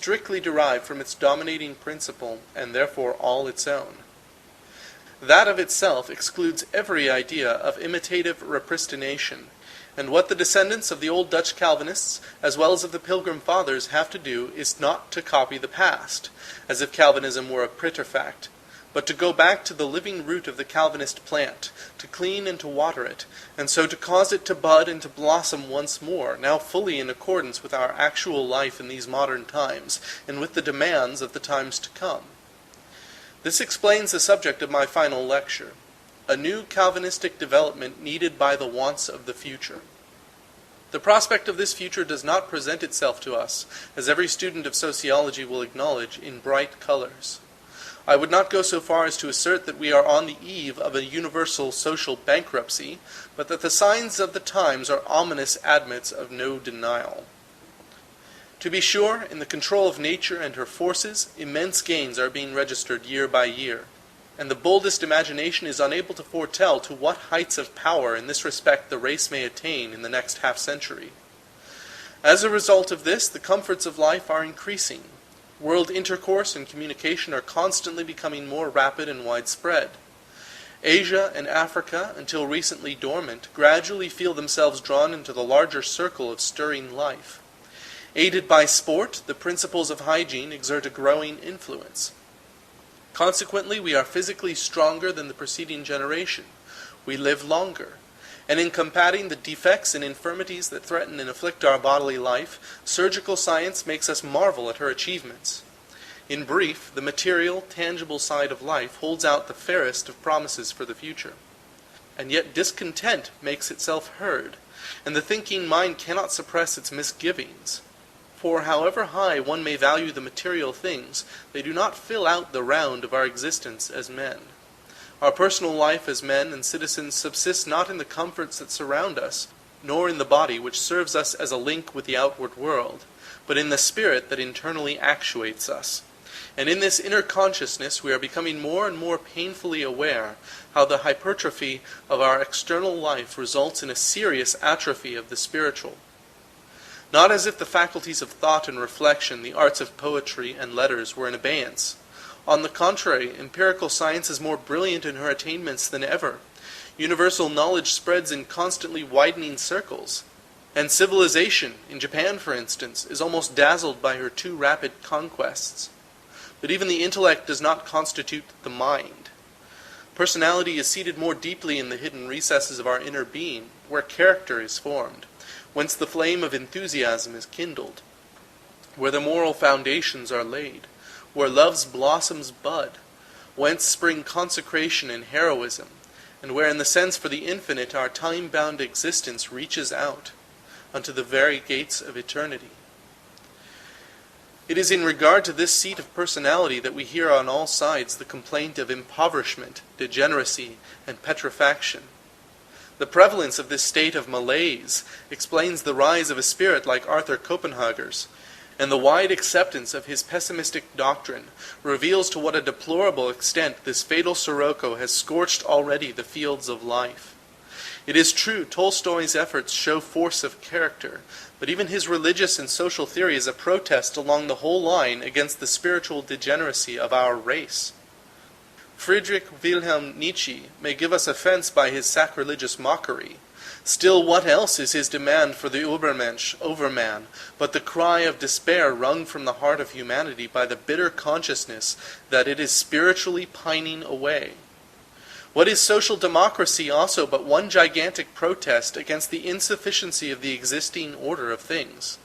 strictly derived from its dominating principle, and therefore all its own. That of itself excludes every idea of imitative repristination, and what the descendants of the old Dutch Calvinists, as well as of the Pilgrim Fathers, have to do is not to copy the past, as if Calvinism were a preterfact, but to go back to the living root of the Calvinist plant, to clean and to water it, and so to cause it to bud and to blossom once more, now fully in accordance with our actual life in these modern times, and with the demands of the times to come. This explains the subject of my final lecture, a new Calvinistic development needed by the wants of the future. The prospect of this future does not present itself to us, as every student of sociology will acknowledge, in bright colors. I would not go so far as to assert that we are on the eve of a universal social bankruptcy, but that the signs of the times are ominous admits of no denial. To be sure, in the control of nature and her forces, immense gains are being registered year by year, and the boldest imagination is unable to foretell to what heights of power in this respect the race may attain in the next half-century. As a result of this, the comforts of life are increasing. World intercourse and communication are constantly becoming more rapid and widespread. Asia and Africa, until recently dormant, gradually feel themselves drawn into the larger circle of stirring life. Aided by sport, the principles of hygiene exert a growing influence. Consequently, we are physically stronger than the preceding generation. We live longer. And in combating the defects and infirmities that threaten and afflict our bodily life, surgical science makes us marvel at her achievements. In brief, the material, tangible side of life holds out the fairest of promises for the future. And yet discontent makes itself heard, and the thinking mind cannot suppress its misgivings. For however high one may value the material things, they do not fill out the round of our existence as men. Our personal life as men and citizens subsists not in the comforts that surround us, nor in the body which serves us as a link with the outward world, but in the spirit that internally actuates us. And in this inner consciousness we are becoming more and more painfully aware how the hypertrophy of our external life results in a serious atrophy of the spiritual. Not as if the faculties of thought and reflection, the arts of poetry and letters, were in abeyance. On the contrary, empirical science is more brilliant in her attainments than ever. Universal knowledge spreads in constantly widening circles. And civilization, in Japan for instance, is almost dazzled by her too rapid conquests. But even the intellect does not constitute the mind. Personality is seated more deeply in the hidden recesses of our inner being, where character is formed, whence the flame of enthusiasm is kindled, where the moral foundations are laid, where love's blossoms bud, whence spring consecration and heroism, and where in the sense for the infinite our time-bound existence reaches out unto the very gates of eternity. It is in regard to this seat of personality that we hear on all sides the complaint of impoverishment, degeneracy, and petrifaction. The prevalence of this state of malaise explains the rise of a spirit like Arthur Copenhager's, and the wide acceptance of his pessimistic doctrine reveals to what a deplorable extent this fatal sirocco has scorched already the fields of life. It is true, Tolstoy's efforts show force of character, but even his religious and social theory is a protest along the whole line against the spiritual degeneracy of our race. Friedrich Wilhelm Nietzsche may give us offense by his sacrilegious mockery. Still, what else is his demand for the Übermensch, overman, but the cry of despair wrung from the heart of humanity by the bitter consciousness that it is spiritually pining away? What is social democracy also but one gigantic protest against the insufficiency of the existing order of things?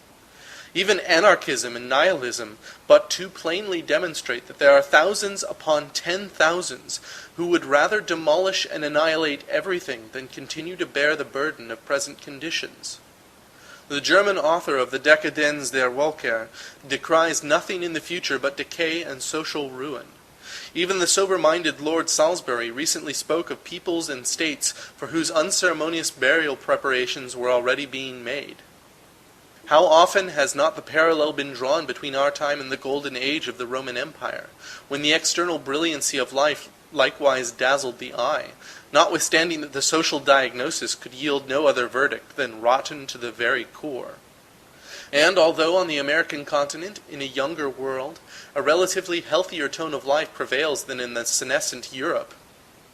Even anarchism and nihilism but too plainly demonstrate that there are thousands upon 10,000s who would rather demolish and annihilate everything than continue to bear the burden of present conditions. The German author of the Dekadenz der Völker decries nothing in the future but decay and social ruin. Even the sober-minded Lord Salisbury recently spoke of peoples and states for whose unceremonious burial preparations were already being made. How often has not the parallel been drawn between our time and the golden age of the Roman Empire, when the external brilliancy of life likewise dazzled the eye, notwithstanding that the social diagnosis could yield no other verdict than rotten to the very core. And although on the American continent, in a younger world, a relatively healthier tone of life prevails than in the senescent Europe,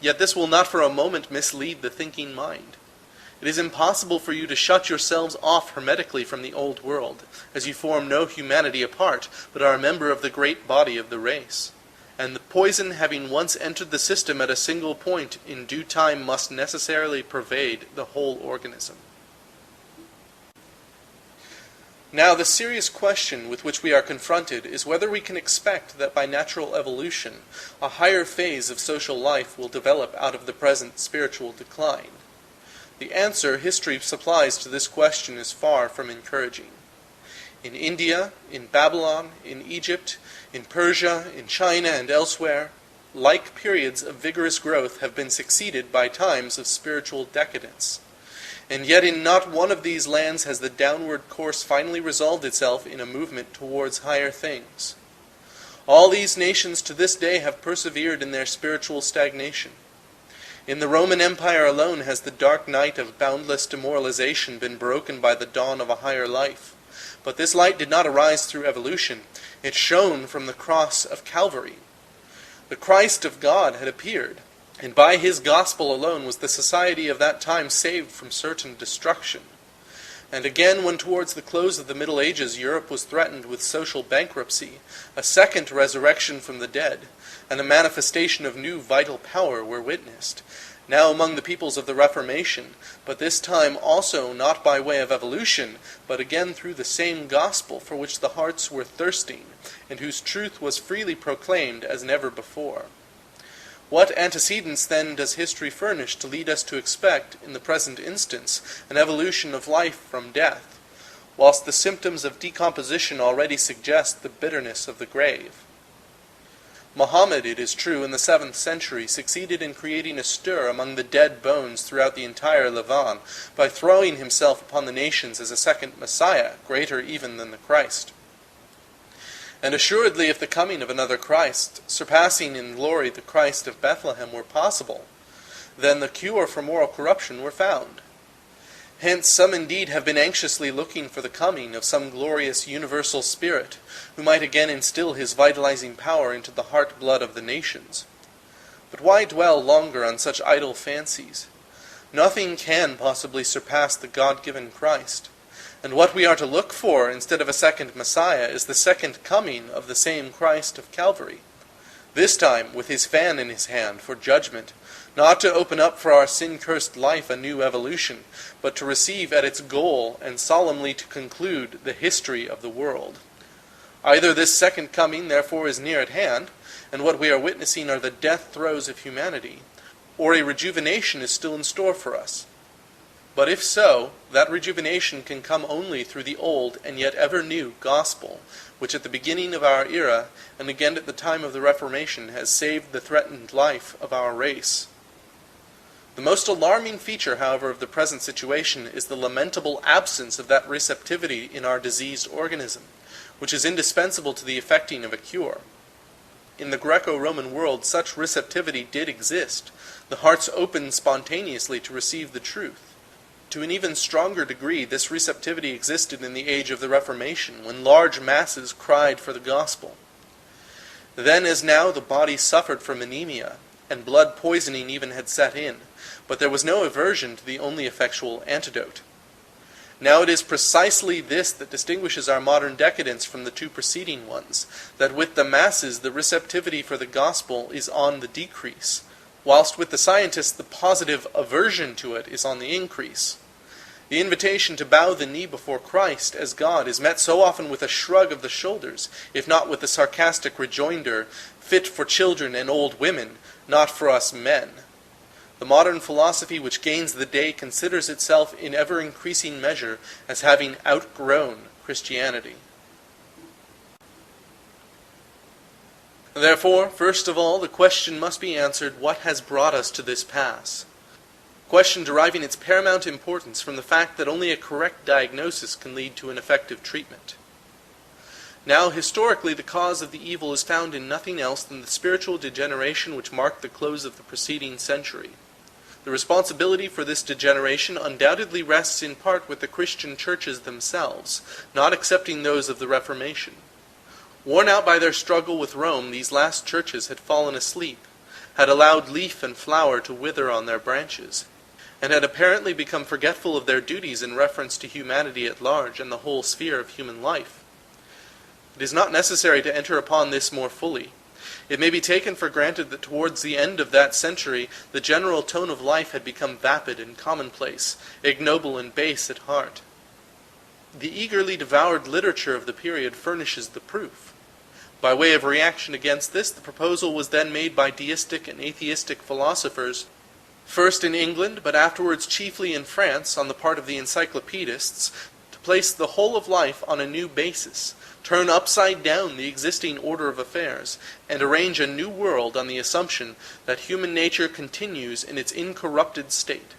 yet this will not for a moment mislead the thinking mind. It is impossible for you to shut yourselves off hermetically from the old world, as you form no humanity apart, but are a member of the great body of the race. And the poison having once entered the system at a single point, in due time must necessarily pervade the whole organism. Now, the serious question with which we are confronted is whether we can expect that by natural evolution, a higher phase of social life will develop out of the present spiritual decline. The answer history supplies to this question is far from encouraging. In India, in Babylon, in Egypt, in Persia, in China, and elsewhere, like periods of vigorous growth have been succeeded by times of spiritual decadence. And yet in not one of these lands has the downward course finally resolved itself in a movement towards higher things. All these nations to this day have persevered in their spiritual stagnation. In the Roman Empire alone has the dark night of boundless demoralization been broken by the dawn of a higher life. But this light did not arise through evolution. It shone from the cross of Calvary. The Christ of God had appeared, and by his gospel alone was the society of that time saved from certain destruction. And again, when towards the close of the Middle Ages Europe was threatened with social bankruptcy, a second resurrection from the dead, and a manifestation of new vital power were witnessed, now among the peoples of the Reformation, but this time also not by way of evolution, but again through the same gospel for which the hearts were thirsting, and whose truth was freely proclaimed as never before. What antecedents then does history furnish to lead us to expect, in the present instance, an evolution of life from death, whilst the symptoms of decomposition already suggest the bitterness of the grave? Muhammad, it is true, in the 7th century succeeded in creating a stir among the dead bones throughout the entire Levant by throwing himself upon the nations as a second Messiah, greater even than the Christ. And assuredly, if the coming of another Christ, surpassing in glory the Christ of Bethlehem, were possible, then the cure for moral corruption were found. Hence some indeed have been anxiously looking for the coming of some glorious universal spirit, who might again instill his vitalizing power into the heart-blood of the nations. But why dwell longer on such idle fancies? Nothing can possibly surpass the God-given Christ. And what we are to look for instead of a second Messiah is the second coming of the same Christ of Calvary. This time with his fan in his hand for judgment, not to open up for our sin-cursed life a new evolution, but to receive at its goal and solemnly to conclude the history of the world. Either this second coming therefore is near at hand, and what we are witnessing are the death throes of humanity, or a rejuvenation is still in store for us. But if so, that rejuvenation can come only through the old and yet ever new gospel, which at the beginning of our era, and again at the time of the Reformation, has saved the threatened life of our race. The most alarming feature, however, of the present situation is the lamentable absence of that receptivity in our diseased organism, which is indispensable to the effecting of a cure. In the Greco-Roman world, such receptivity did exist. The hearts opened spontaneously to receive the truth. To an even stronger degree, this receptivity existed in the age of the Reformation, when large masses cried for the gospel. Then as now, the body suffered from anemia, and blood poisoning even had set in, but there was no aversion to the only effectual antidote. Now it is precisely this that distinguishes our modern decadence from the two preceding ones, that with the masses the receptivity for the gospel is on the decrease, whilst with the scientists the positive aversion to it is on the increase. The invitation to bow the knee before Christ as God is met so often with a shrug of the shoulders, if not with the sarcastic rejoinder, fit for children and old women, not for us men. The modern philosophy which gains the day considers itself in ever-increasing measure as having outgrown Christianity. Therefore, first of all, the question must be answered, what has brought us to this pass? A question deriving its paramount importance from the fact that only a correct diagnosis can lead to an effective treatment. Now, historically, the cause of the evil is found in nothing else than the spiritual degeneration which marked the close of the preceding century. The responsibility for this degeneration undoubtedly rests in part with the Christian churches themselves, not excepting those of the Reformation. Worn out by their struggle with Rome, these last churches had fallen asleep, had allowed leaf and flower to wither on their branches, and had apparently become forgetful of their duties in reference to humanity at large and the whole sphere of human life. It is not necessary to enter upon this more fully. It may be taken for granted that towards the end of that century the general tone of life had become vapid and commonplace, ignoble and base at heart. The eagerly devoured literature of the period furnishes the proof. By way of reaction against this, the proposal was then made by deistic and atheistic philosophers, first in England, but afterwards chiefly in France, on the part of the encyclopedists, to place the whole of life on a new basis, turn upside down the existing order of affairs, and arrange a new world on the assumption that human nature continues in its incorrupted state.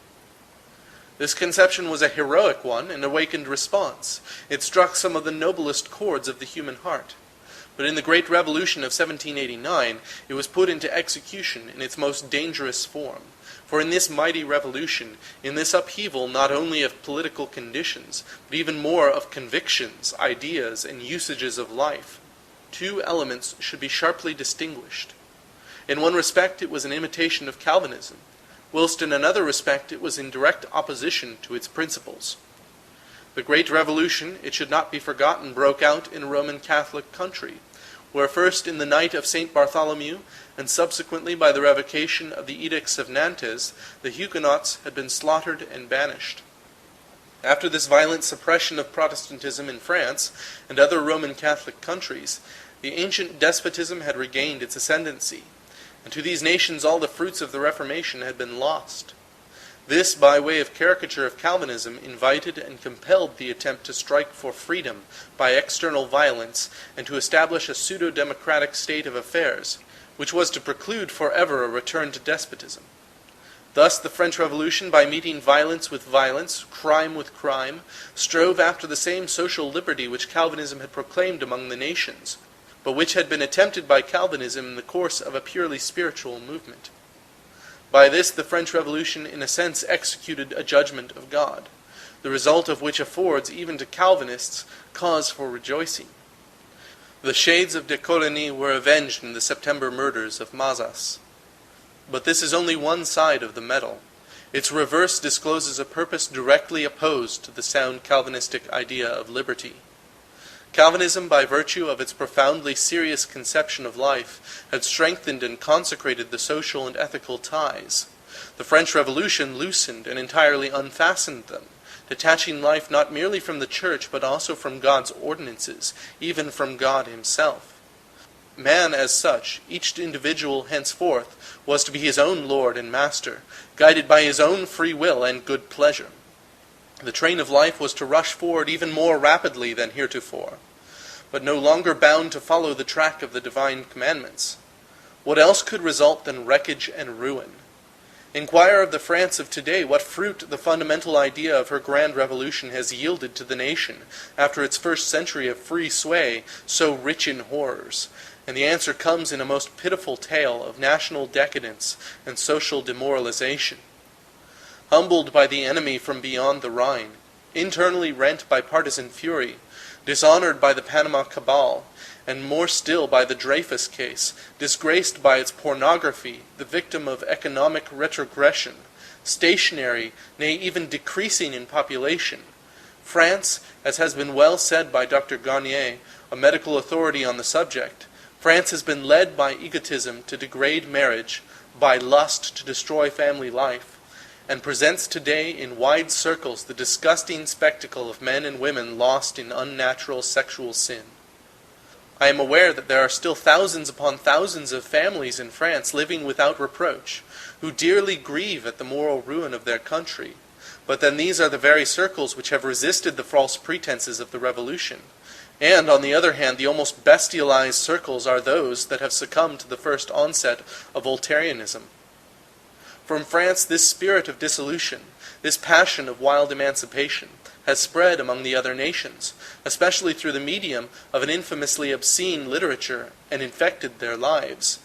This conception was a heroic one and awakened response. It struck some of the noblest chords of the human heart. But in the Great Revolution of 1789, it was put into execution in its most dangerous form. For in this mighty revolution, in this upheaval not only of political conditions, but even more of convictions, ideas, and usages of life, two elements should be sharply distinguished. In one respect it was an imitation of Calvinism, whilst in another respect it was in direct opposition to its principles. The Great Revolution, it should not be forgotten, broke out in a Roman Catholic country, where first in the night of St. Bartholomew, and subsequently by the revocation of the Edicts of Nantes, the Huguenots had been slaughtered and banished. After this violent suppression of Protestantism in France and other Roman Catholic countries, the ancient despotism had regained its ascendancy, and to these nations all the fruits of the Reformation had been lost. This, by way of caricature of Calvinism, invited and compelled the attempt to strike for freedom by external violence and to establish a pseudo-democratic state of affairs, which was to preclude forever a return to despotism. Thus the French Revolution, by meeting violence with violence, crime with crime, strove after the same social liberty which Calvinism had proclaimed among the nations, but which had been attempted by Calvinism in the course of a purely spiritual movement. By this the French Revolution in a sense executed a judgment of God, the result of which affords, even to Calvinists, cause for rejoicing. The shades of de Coligny were avenged in the September murders of Mazas. But this is only one side of the medal. Its reverse discloses a purpose directly opposed to the sound Calvinistic idea of liberty. Calvinism, by virtue of its profoundly serious conception of life, had strengthened and consecrated the social and ethical ties. The French Revolution loosened and entirely unfastened them, detaching life not merely from the Church, but also from God's ordinances, even from God himself. Man as such, each individual henceforth, was to be his own Lord and Master, guided by his own free will and good pleasure. The train of life was to rush forward even more rapidly than heretofore, but no longer bound to follow the track of the divine commandments. What else could result than wreckage and ruin? Inquire of the France of today what fruit the fundamental idea of her grand revolution has yielded to the nation after its first century of free sway, so rich in horrors, and the answer comes in a most pitiful tale of national decadence and social demoralization. Humbled by the enemy from beyond the Rhine, internally rent by partisan fury, dishonored by the Panama Cabal, and more still by the Dreyfus case, disgraced by its pornography, the victim of economic retrogression, stationary, nay even decreasing in population, France, as has been well said by Dr. Garnier, a medical authority on the subject, France has been led by egotism to degrade marriage, by lust to destroy family life, and presents today in wide circles the disgusting spectacle of men and women lost in unnatural sexual sin. I am aware that there are still thousands upon thousands of families in France living without reproach, who dearly grieve at the moral ruin of their country, but then these are the very circles which have resisted the false pretenses of the Revolution, and, on the other hand, the almost bestialized circles are those that have succumbed to the first onset of Voltaireanism. From France, this spirit of dissolution, this passion of wild emancipation, has spread among the other nations, especially through the medium of an infamously obscene literature, and infected their lives.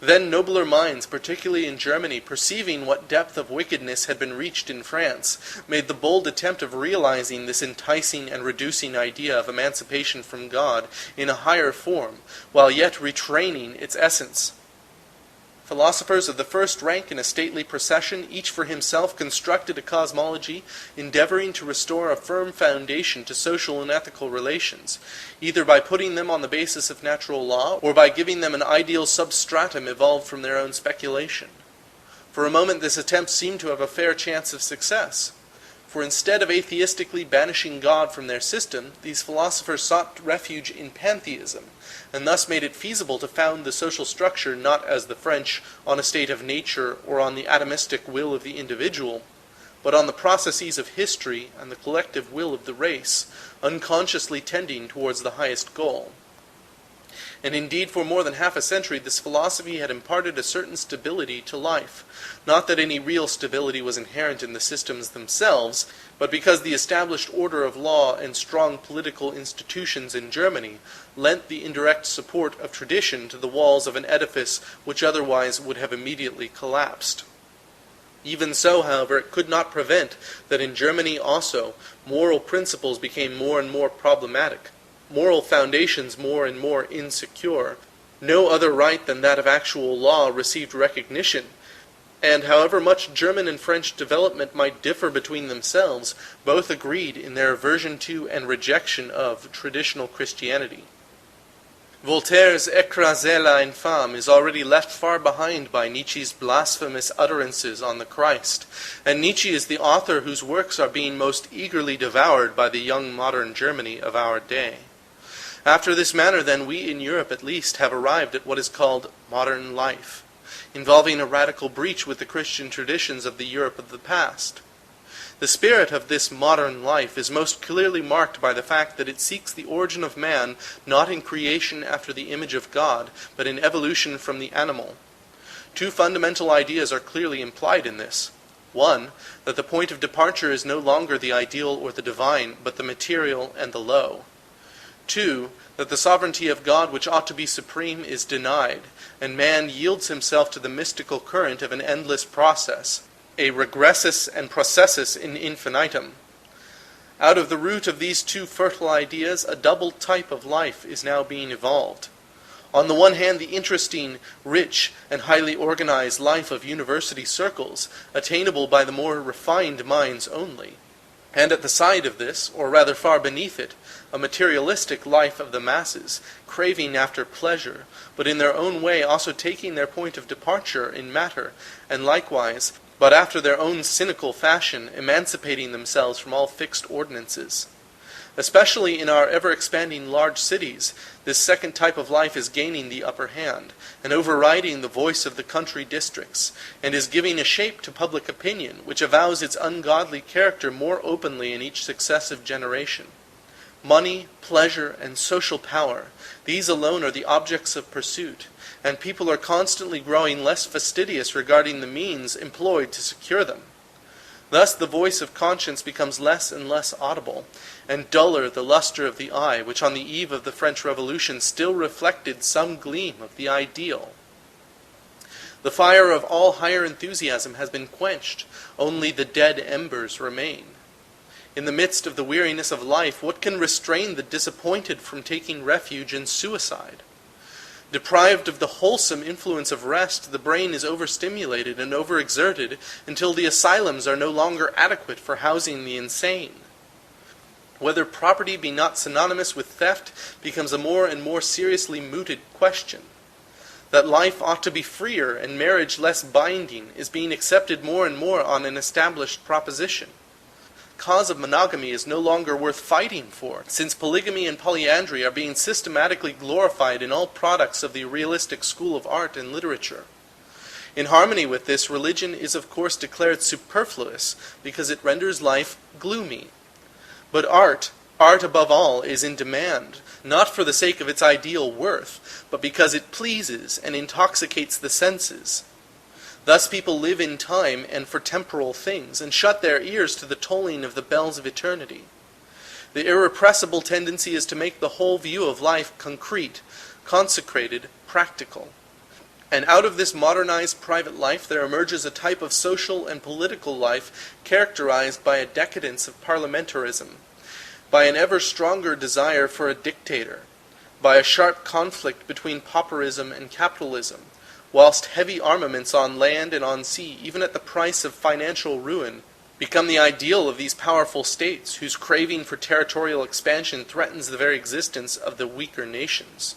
Then nobler minds, particularly in Germany, perceiving what depth of wickedness had been reached in France, made the bold attempt of realizing this enticing and reducing idea of emancipation from God in a higher form, while yet retraining its essence. Philosophers of the first rank in a stately procession, each for himself constructed a cosmology, endeavoring to restore a firm foundation to social and ethical relations, either by putting them on the basis of natural law, or by giving them an ideal substratum evolved from their own speculation. For a moment this attempt seemed to have a fair chance of success. For instead of atheistically banishing God from their system, these philosophers sought refuge in pantheism, and thus made it feasible to found the social structure not as the French on a state of nature or on the atomistic will of the individual, but on the processes of history and the collective will of the race, unconsciously tending towards the highest goal. And indeed, for more than half a century, this philosophy had imparted a certain stability to life. Not that any real stability was inherent in the systems themselves, but because the established order of law and strong political institutions in Germany lent the indirect support of tradition to the walls of an edifice which otherwise would have immediately collapsed. Even so, however, it could not prevent that in Germany also moral principles became more and more problematic, moral foundations more and more insecure. No other right than that of actual law received recognition, and however much German and French development might differ between themselves, both agreed in their aversion to and rejection of traditional Christianity. Voltaire's "Écraser l'infâme" is already left far behind by Nietzsche's blasphemous utterances on the Christ, and Nietzsche is the author whose works are being most eagerly devoured by the young modern Germany of our day. After this manner, then, we in Europe at least have arrived at what is called modern life, involving a radical breach with the Christian traditions of the Europe of the past. The spirit of this modern life is most clearly marked by the fact that it seeks the origin of man not in creation after the image of God, but in evolution from the animal. Two fundamental ideas are clearly implied in this. One, that the point of departure is no longer the ideal or the divine, but the material and the low. Two, that the sovereignty of God which ought to be supreme is denied, and man yields himself to the mystical current of an endless process, a regressus and processus in infinitum. Out of the root of these two fertile ideas, a double type of life is now being evolved. On the one hand, the interesting, rich, and highly organized life of university circles, attainable by the more refined minds only. And at the side of this, or rather far beneath it, a materialistic life of the masses, craving after pleasure, but in their own way also taking their point of departure in matter, and likewise, but after their own cynical fashion, emancipating themselves from all fixed ordinances. Especially in our ever-expanding large cities, this second type of life is gaining the upper hand, and overriding the voice of the country districts, and is giving a shape to public opinion, which avows its ungodly character more openly in each successive generation. Money, pleasure, and social power, these alone are the objects of pursuit, and people are constantly growing less fastidious regarding the means employed to secure them. Thus the voice of conscience becomes less and less audible, and duller the luster of the eye, which on the eve of the French Revolution still reflected some gleam of the ideal. The fire of all higher enthusiasm has been quenched, only the dead embers remain. In the midst of the weariness of life, what can restrain the disappointed from taking refuge in suicide? Deprived of the wholesome influence of rest, the brain is overstimulated and overexerted until the asylums are no longer adequate for housing the insane. Whether property be not synonymous with theft becomes a more and more seriously mooted question. That life ought to be freer and marriage less binding is being accepted more and more on an established proposition. Cause of monogamy is no longer worth fighting for, since polygamy and polyandry are being systematically glorified in all products of the realistic school of art and literature. In harmony with this, religion is of course declared superfluous because it renders life gloomy. But art above all, is in demand, not for the sake of its ideal worth, but because it pleases and intoxicates the senses. Thus people live in time and for temporal things, and shut their ears to the tolling of the bells of eternity. The irrepressible tendency is to make the whole view of life concrete, consecrated, practical. And out of this modernized private life there emerges a type of social and political life characterized by a decadence of parliamentarism, by an ever stronger desire for a dictator, by a sharp conflict between pauperism and capitalism, whilst heavy armaments on land and on sea, even at the price of financial ruin, become the ideal of these powerful states, whose craving for territorial expansion threatens the very existence of the weaker nations.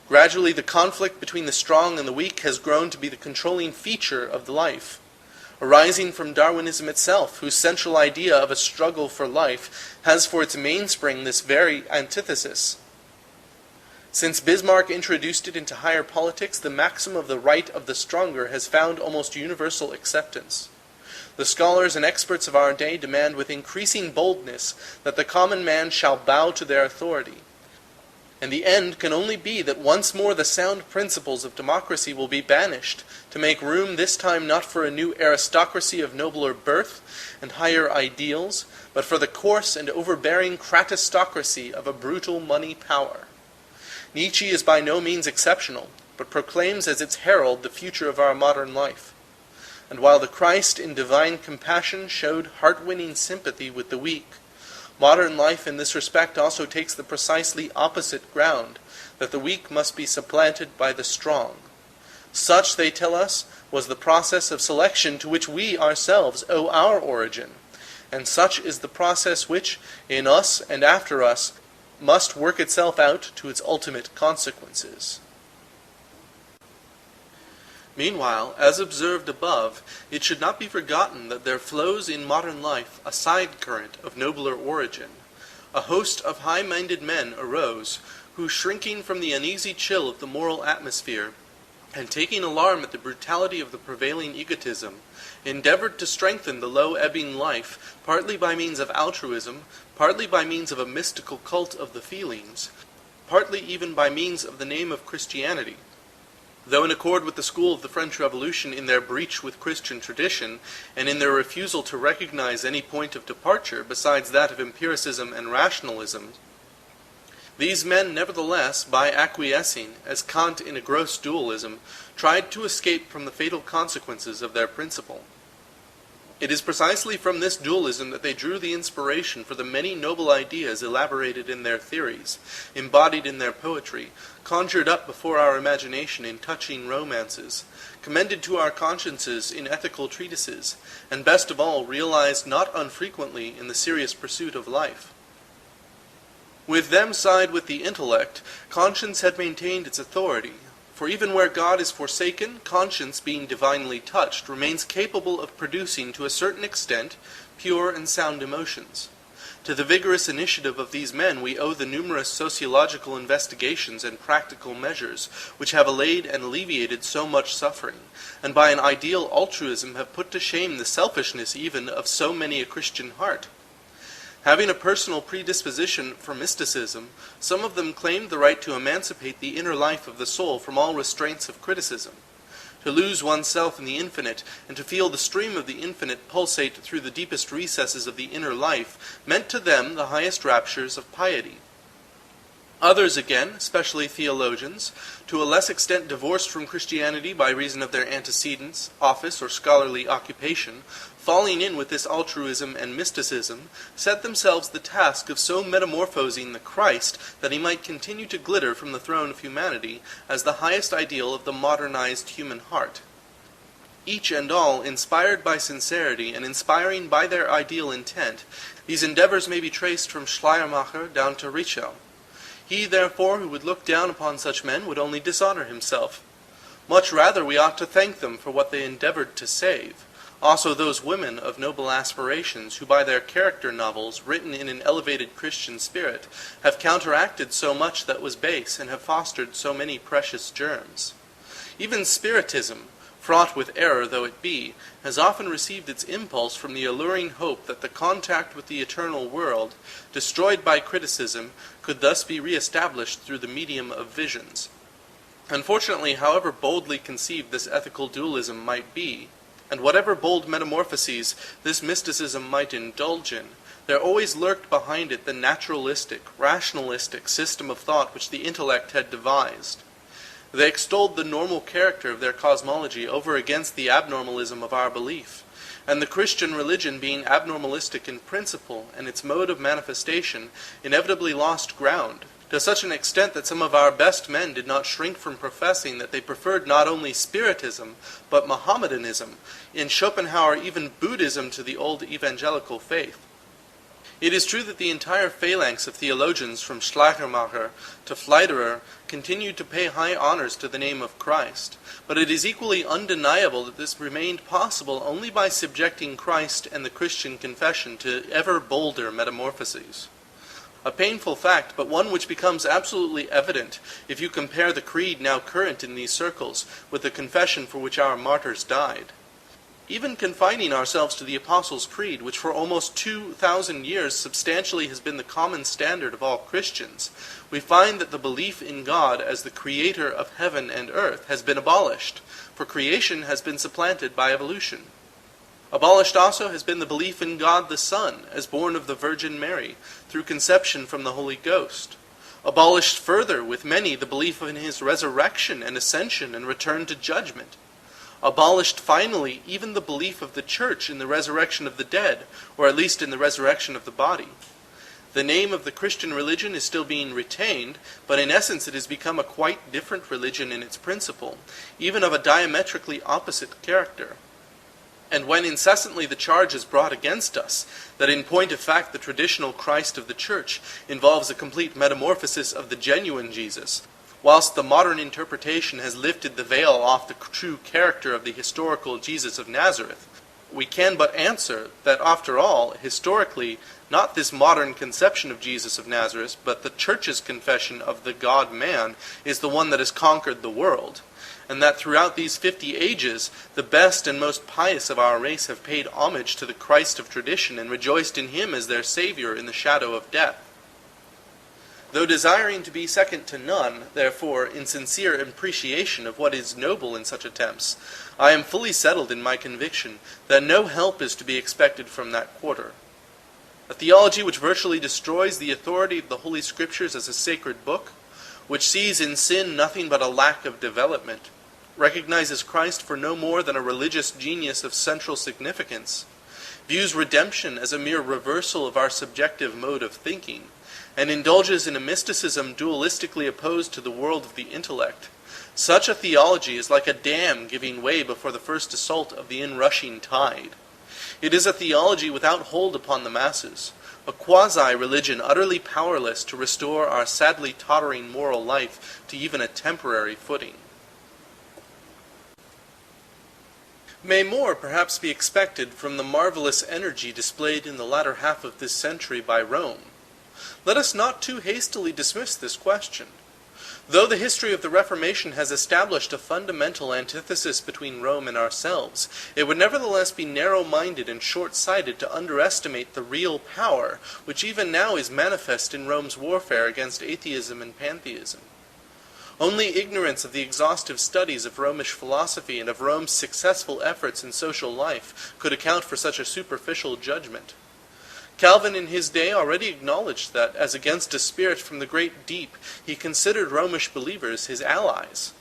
Gradually, the conflict between the strong and the weak has grown to be the controlling feature of the life, arising from Darwinism itself, whose central idea of a struggle for life has for its mainspring this very antithesis. Since Bismarck introduced it into higher politics, the maxim of the right of the stronger has found almost universal acceptance. The scholars and experts of our day demand with increasing boldness that the common man shall bow to their authority. And the end can only be that once more the sound principles of democracy will be banished, to make room this time not for a new aristocracy of nobler birth and higher ideals, but for the coarse and overbearing cratistocracy of a brutal money power. Nietzsche is by no means exceptional, but proclaims as its herald the future of our modern life. And while the Christ in divine compassion showed heart-winning sympathy with the weak, modern life in this respect also takes the precisely opposite ground, that the weak must be supplanted by the strong. Such, they tell us, was the process of selection to which we ourselves owe our origin, and such is the process which, in us and after us, must work itself out to its ultimate consequences. Meanwhile, as observed above, it should not be forgotten that there flows in modern life a side current of nobler origin. A host of high-minded men arose, who, shrinking from the uneasy chill of the moral atmosphere, and taking alarm at the brutality of the prevailing egotism, endeavored to strengthen the low-ebbing life, partly by means of altruism, partly by means of a mystical cult of the feelings, partly even by means of the name of Christianity. Though in accord with the school of the French Revolution in their breach with Christian tradition, and in their refusal to recognize any point of departure besides that of empiricism and rationalism, these men nevertheless, by acquiescing, as Kant in a gross dualism, tried to escape from the fatal consequences of their principle. It is precisely from this dualism that they drew the inspiration for the many noble ideas elaborated in their theories, embodied in their poetry, conjured up before our imagination in touching romances, commended to our consciences in ethical treatises, and best of all, realized not unfrequently in the serious pursuit of life. With them side with the intellect, conscience had maintained its authority. For even where God is forsaken, conscience, being divinely touched, remains capable of producing, to a certain extent, pure and sound emotions. To the vigorous initiative of these men we owe the numerous sociological investigations and practical measures which have allayed and alleviated so much suffering, and by an ideal altruism have put to shame the selfishness even of so many a Christian heart. Having a personal predisposition for mysticism, some of them claimed the right to emancipate the inner life of the soul from all restraints of criticism. To lose oneself in the infinite, and to feel the stream of the infinite pulsate through the deepest recesses of the inner life, meant to them the highest raptures of piety. Others again, especially theologians, to a less extent divorced from Christianity by reason of their antecedents, office, or scholarly occupation, falling in with this altruism and mysticism, set themselves the task of so metamorphosing the Christ that he might continue to glitter from the throne of humanity as the highest ideal of the modernized human heart. Each and all, inspired by sincerity and inspiring by their ideal intent, these endeavors may be traced from Schleiermacher down to Ritschl. He, therefore, who would look down upon such men would only dishonor himself. Much rather we ought to thank them for what they endeavored to save. Also those women of noble aspirations who by their character novels, written in an elevated Christian spirit, have counteracted so much that was base and have fostered so many precious germs. Even Spiritism, fraught with error though it be, has often received its impulse from the alluring hope that the contact with the eternal world, destroyed by criticism, could thus be re-established through the medium of visions. Unfortunately, however boldly conceived this ethical dualism might be, and whatever bold metamorphoses this mysticism might indulge in, there always lurked behind it the naturalistic, rationalistic system of thought which the intellect had devised. They extolled the normal character of their cosmology over against the abnormalism of our belief, and the Christian religion, being abnormalistic in principle and its mode of manifestation, inevitably lost ground, to such an extent that some of our best men did not shrink from professing that they preferred not only Spiritism, but Mohammedanism, in Schopenhauer even Buddhism, to the old evangelical faith. It is true that the entire phalanx of theologians from Schleiermacher to Pfleiderer continued to pay high honors to the name of Christ, but it is equally undeniable that this remained possible only by subjecting Christ and the Christian confession to ever bolder metamorphoses. A painful fact, but one which becomes absolutely evident if you compare the creed now current in these circles with the confession for which our martyrs died. Even confining ourselves to the Apostles' Creed, which for almost 2,000 years substantially has been the common standard of all Christians, we find that the belief in God as the creator of heaven and earth has been abolished, for creation has been supplanted by evolution. Abolished also has been the belief in God the Son, as born of the Virgin Mary, through conception from the Holy Ghost. Abolished further with many the belief in his resurrection and ascension and return to judgment. Abolished finally even the belief of the Church in the resurrection of the dead, or at least in the resurrection of the body. The name of the Christian religion is still being retained, but in essence it has become a quite different religion in its principle, even of a diametrically opposite character. And when incessantly the charge is brought against us, that in point of fact the traditional Christ of the Church involves a complete metamorphosis of the genuine Jesus, whilst the modern interpretation has lifted the veil off the true character of the historical Jesus of Nazareth, we can but answer that after all, historically, not this modern conception of Jesus of Nazareth, but the Church's confession of the God-man is the one that has conquered the world, and that throughout these 50 ages, the best and most pious of our race have paid homage to the Christ of tradition and rejoiced in him as their Savior in the shadow of death. Though desiring to be second to none, therefore, in sincere appreciation of what is noble in such attempts, I am fully settled in my conviction that no help is to be expected from that quarter. A theology which virtually destroys the authority of the Holy Scriptures as a sacred book, which sees in sin nothing but a lack of development, recognizes Christ for no more than a religious genius of central significance, views redemption as a mere reversal of our subjective mode of thinking, and indulges in a mysticism dualistically opposed to the world of the intellect. Such a theology is like a dam giving way before the first assault of the inrushing tide. It is a theology without hold upon the masses, a quasi-religion utterly powerless to restore our sadly tottering moral life to even a temporary footing. May more perhaps be expected from the marvelous energy displayed in the latter half of this century by Rome. Let us not too hastily dismiss this question. Though the history of the Reformation has established a fundamental antithesis between Rome and ourselves, it would nevertheless be narrow-minded and short-sighted to underestimate the real power which even now is manifest in Rome's warfare against atheism and pantheism. Only ignorance of the exhaustive studies of Romish philosophy and of Rome's successful efforts in social life could account for such a superficial judgment. Calvin in his day already acknowledged that, as against a spirit from the great deep, he considered Romish believers his allies.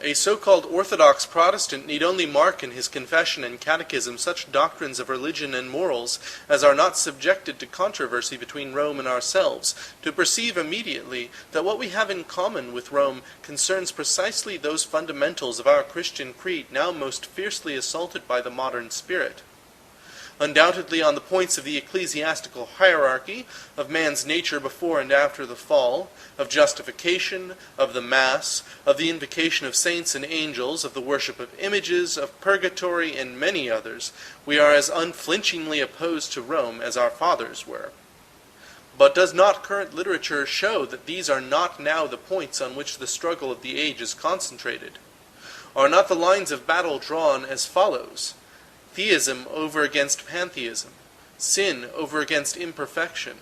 A so-called Orthodox Protestant need only mark in his confession and catechism such doctrines of religion and morals as are not subjected to controversy between Rome and ourselves, to perceive immediately that what we have in common with Rome concerns precisely those fundamentals of our Christian creed now most fiercely assaulted by the modern spirit. Undoubtedly on the points of the ecclesiastical hierarchy, of man's nature before and after the fall, of justification, of the Mass, of the invocation of saints and angels, of the worship of images, of purgatory, and many others, we are as unflinchingly opposed to Rome as our fathers were. But does not current literature show that these are not now the points on which the struggle of the age is concentrated? Are not the lines of battle drawn as follows? Theism over against pantheism, sin over against imperfection,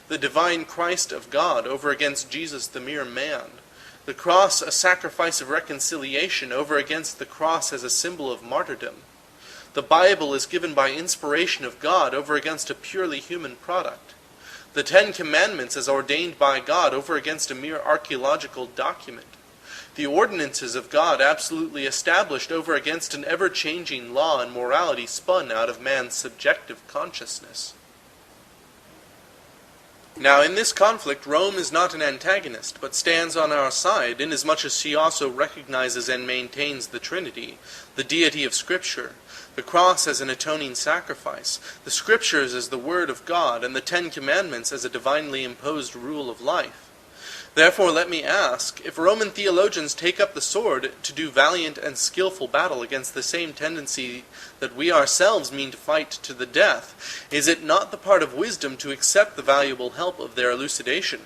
the divine Christ of God over against Jesus the mere man, the cross a sacrifice of reconciliation over against the cross as a symbol of martyrdom, the Bible is given by inspiration of God over against a purely human product, the 10 Commandments as ordained by God over against a mere archaeological document, the ordinances of God absolutely established over against an ever-changing law and morality spun out of man's subjective consciousness. Now, in this conflict, Rome is not an antagonist, but stands on our side, inasmuch as she also recognizes and maintains the Trinity, the deity of Scripture, the cross as an atoning sacrifice, the Scriptures as the Word of God, and the Ten Commandments as a divinely imposed rule of life. Therefore, let me ask, if Roman theologians take up the sword to do valiant and skillful battle against the same tendency that we ourselves mean to fight to the death, is it not the part of wisdom to accept the valuable help of their elucidation?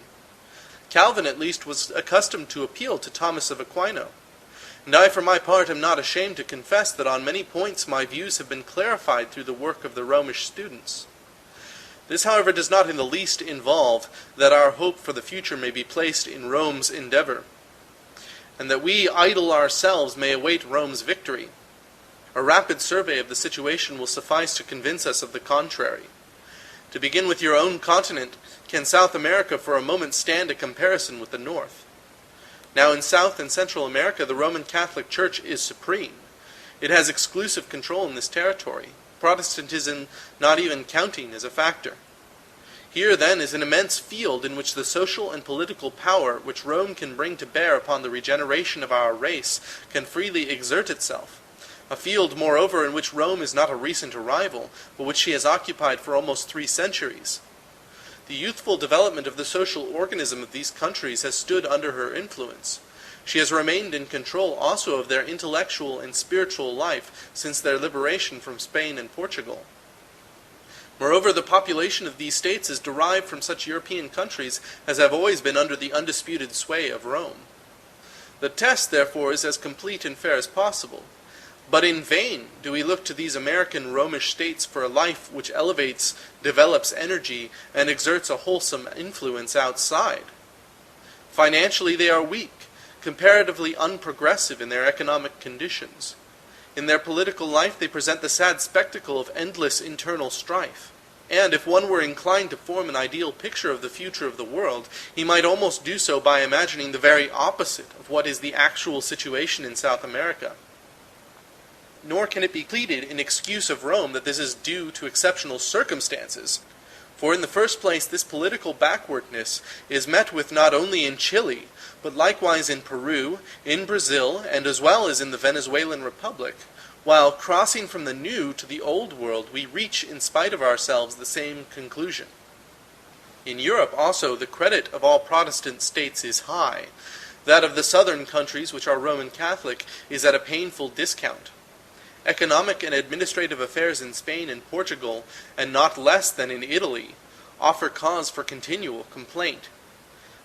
Calvin, at least, was accustomed to appeal to Thomas of Aquino, and I, for my part, am not ashamed to confess that on many points my views have been clarified through the work of the Romish students. This, however, does not in the least involve that our hope for the future may be placed in Rome's endeavor, and that we idle ourselves may await Rome's victory. A rapid survey of the situation will suffice to convince us of the contrary. To begin with your own continent, can South America for a moment stand a comparison with the North? Now, in South and Central America, the Roman Catholic Church is supreme. It has exclusive control in this territory, Protestantism not even counting as a factor. Here, then, is an immense field in which the social and political power which Rome can bring to bear upon the regeneration of our race can freely exert itself. A field, moreover, in which Rome is not a recent arrival, but which she has occupied for almost 3 centuries. The youthful development of the social organism of these countries has stood under her influence. She has remained in control also of their intellectual and spiritual life since their liberation from Spain and Portugal. Moreover, the population of these states is derived from such European countries as have always been under the undisputed sway of Rome. The test, therefore, is as complete and fair as possible. But in vain do we look to these American Romish states for a life which elevates, develops energy, and exerts a wholesome influence outside. Financially, they are weak, comparatively unprogressive in their economic conditions. In their political life, they present the sad spectacle of endless internal strife. And if one were inclined to form an ideal picture of the future of the world, he might almost do so by imagining the very opposite of what is the actual situation in South America. Nor can it be pleaded in excuse of Rome that this is due to exceptional circumstances. For in the first place, this political backwardness is met with not only in Chile, but likewise in Peru, in Brazil, and as well as in the Venezuelan Republic, while crossing from the new to the old world, we reach, in spite of ourselves, the same conclusion. In Europe also, the credit of all Protestant states is high. That of the southern countries, which are Roman Catholic, is at a painful discount. Economic and administrative affairs in Spain and Portugal, and not less than in Italy, offer cause for continual complaint.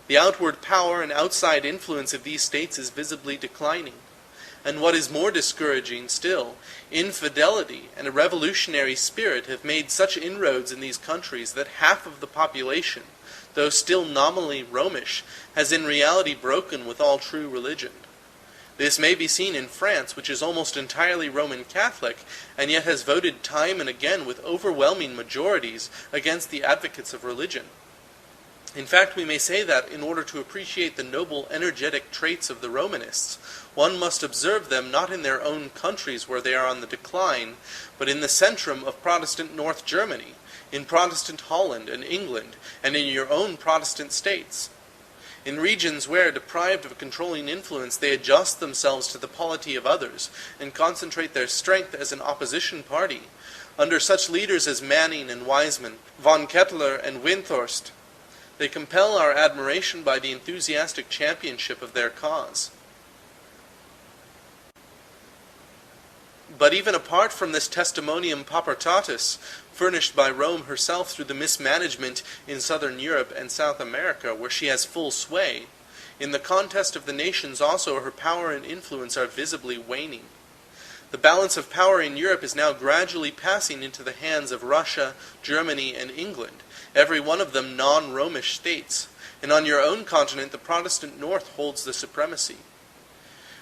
The outward power and outside influence of these states is visibly declining. And what is more discouraging still, infidelity and a revolutionary spirit have made such inroads in these countries that half of the population, though still nominally Romish, has in reality broken with all true religion. This may be seen in France, which is almost entirely Roman Catholic, and yet has voted time and again with overwhelming majorities against the advocates of religion. In fact, we may say that, in order to appreciate the noble, energetic traits of the Romanists, one must observe them not in their own countries where they are on the decline, but in the centrum of Protestant North Germany, in Protestant Holland and England, and in your own Protestant states. In regions where, deprived of a controlling influence, they adjust themselves to the polity of others, and concentrate their strength as an opposition party, under such leaders as Manning and Weizmann, von Kettler and Windthorst, they compel our admiration by the enthusiastic championship of their cause. But even apart from this testimonium paupertatis, furnished by Rome herself through the mismanagement in southern Europe and South America, where she has full sway, in the contest of the nations also her power and influence are visibly waning. The balance of power in Europe is now gradually passing into the hands of Russia, Germany, and England, every one of them non-Romish states, and on your own continent the Protestant North holds the supremacy.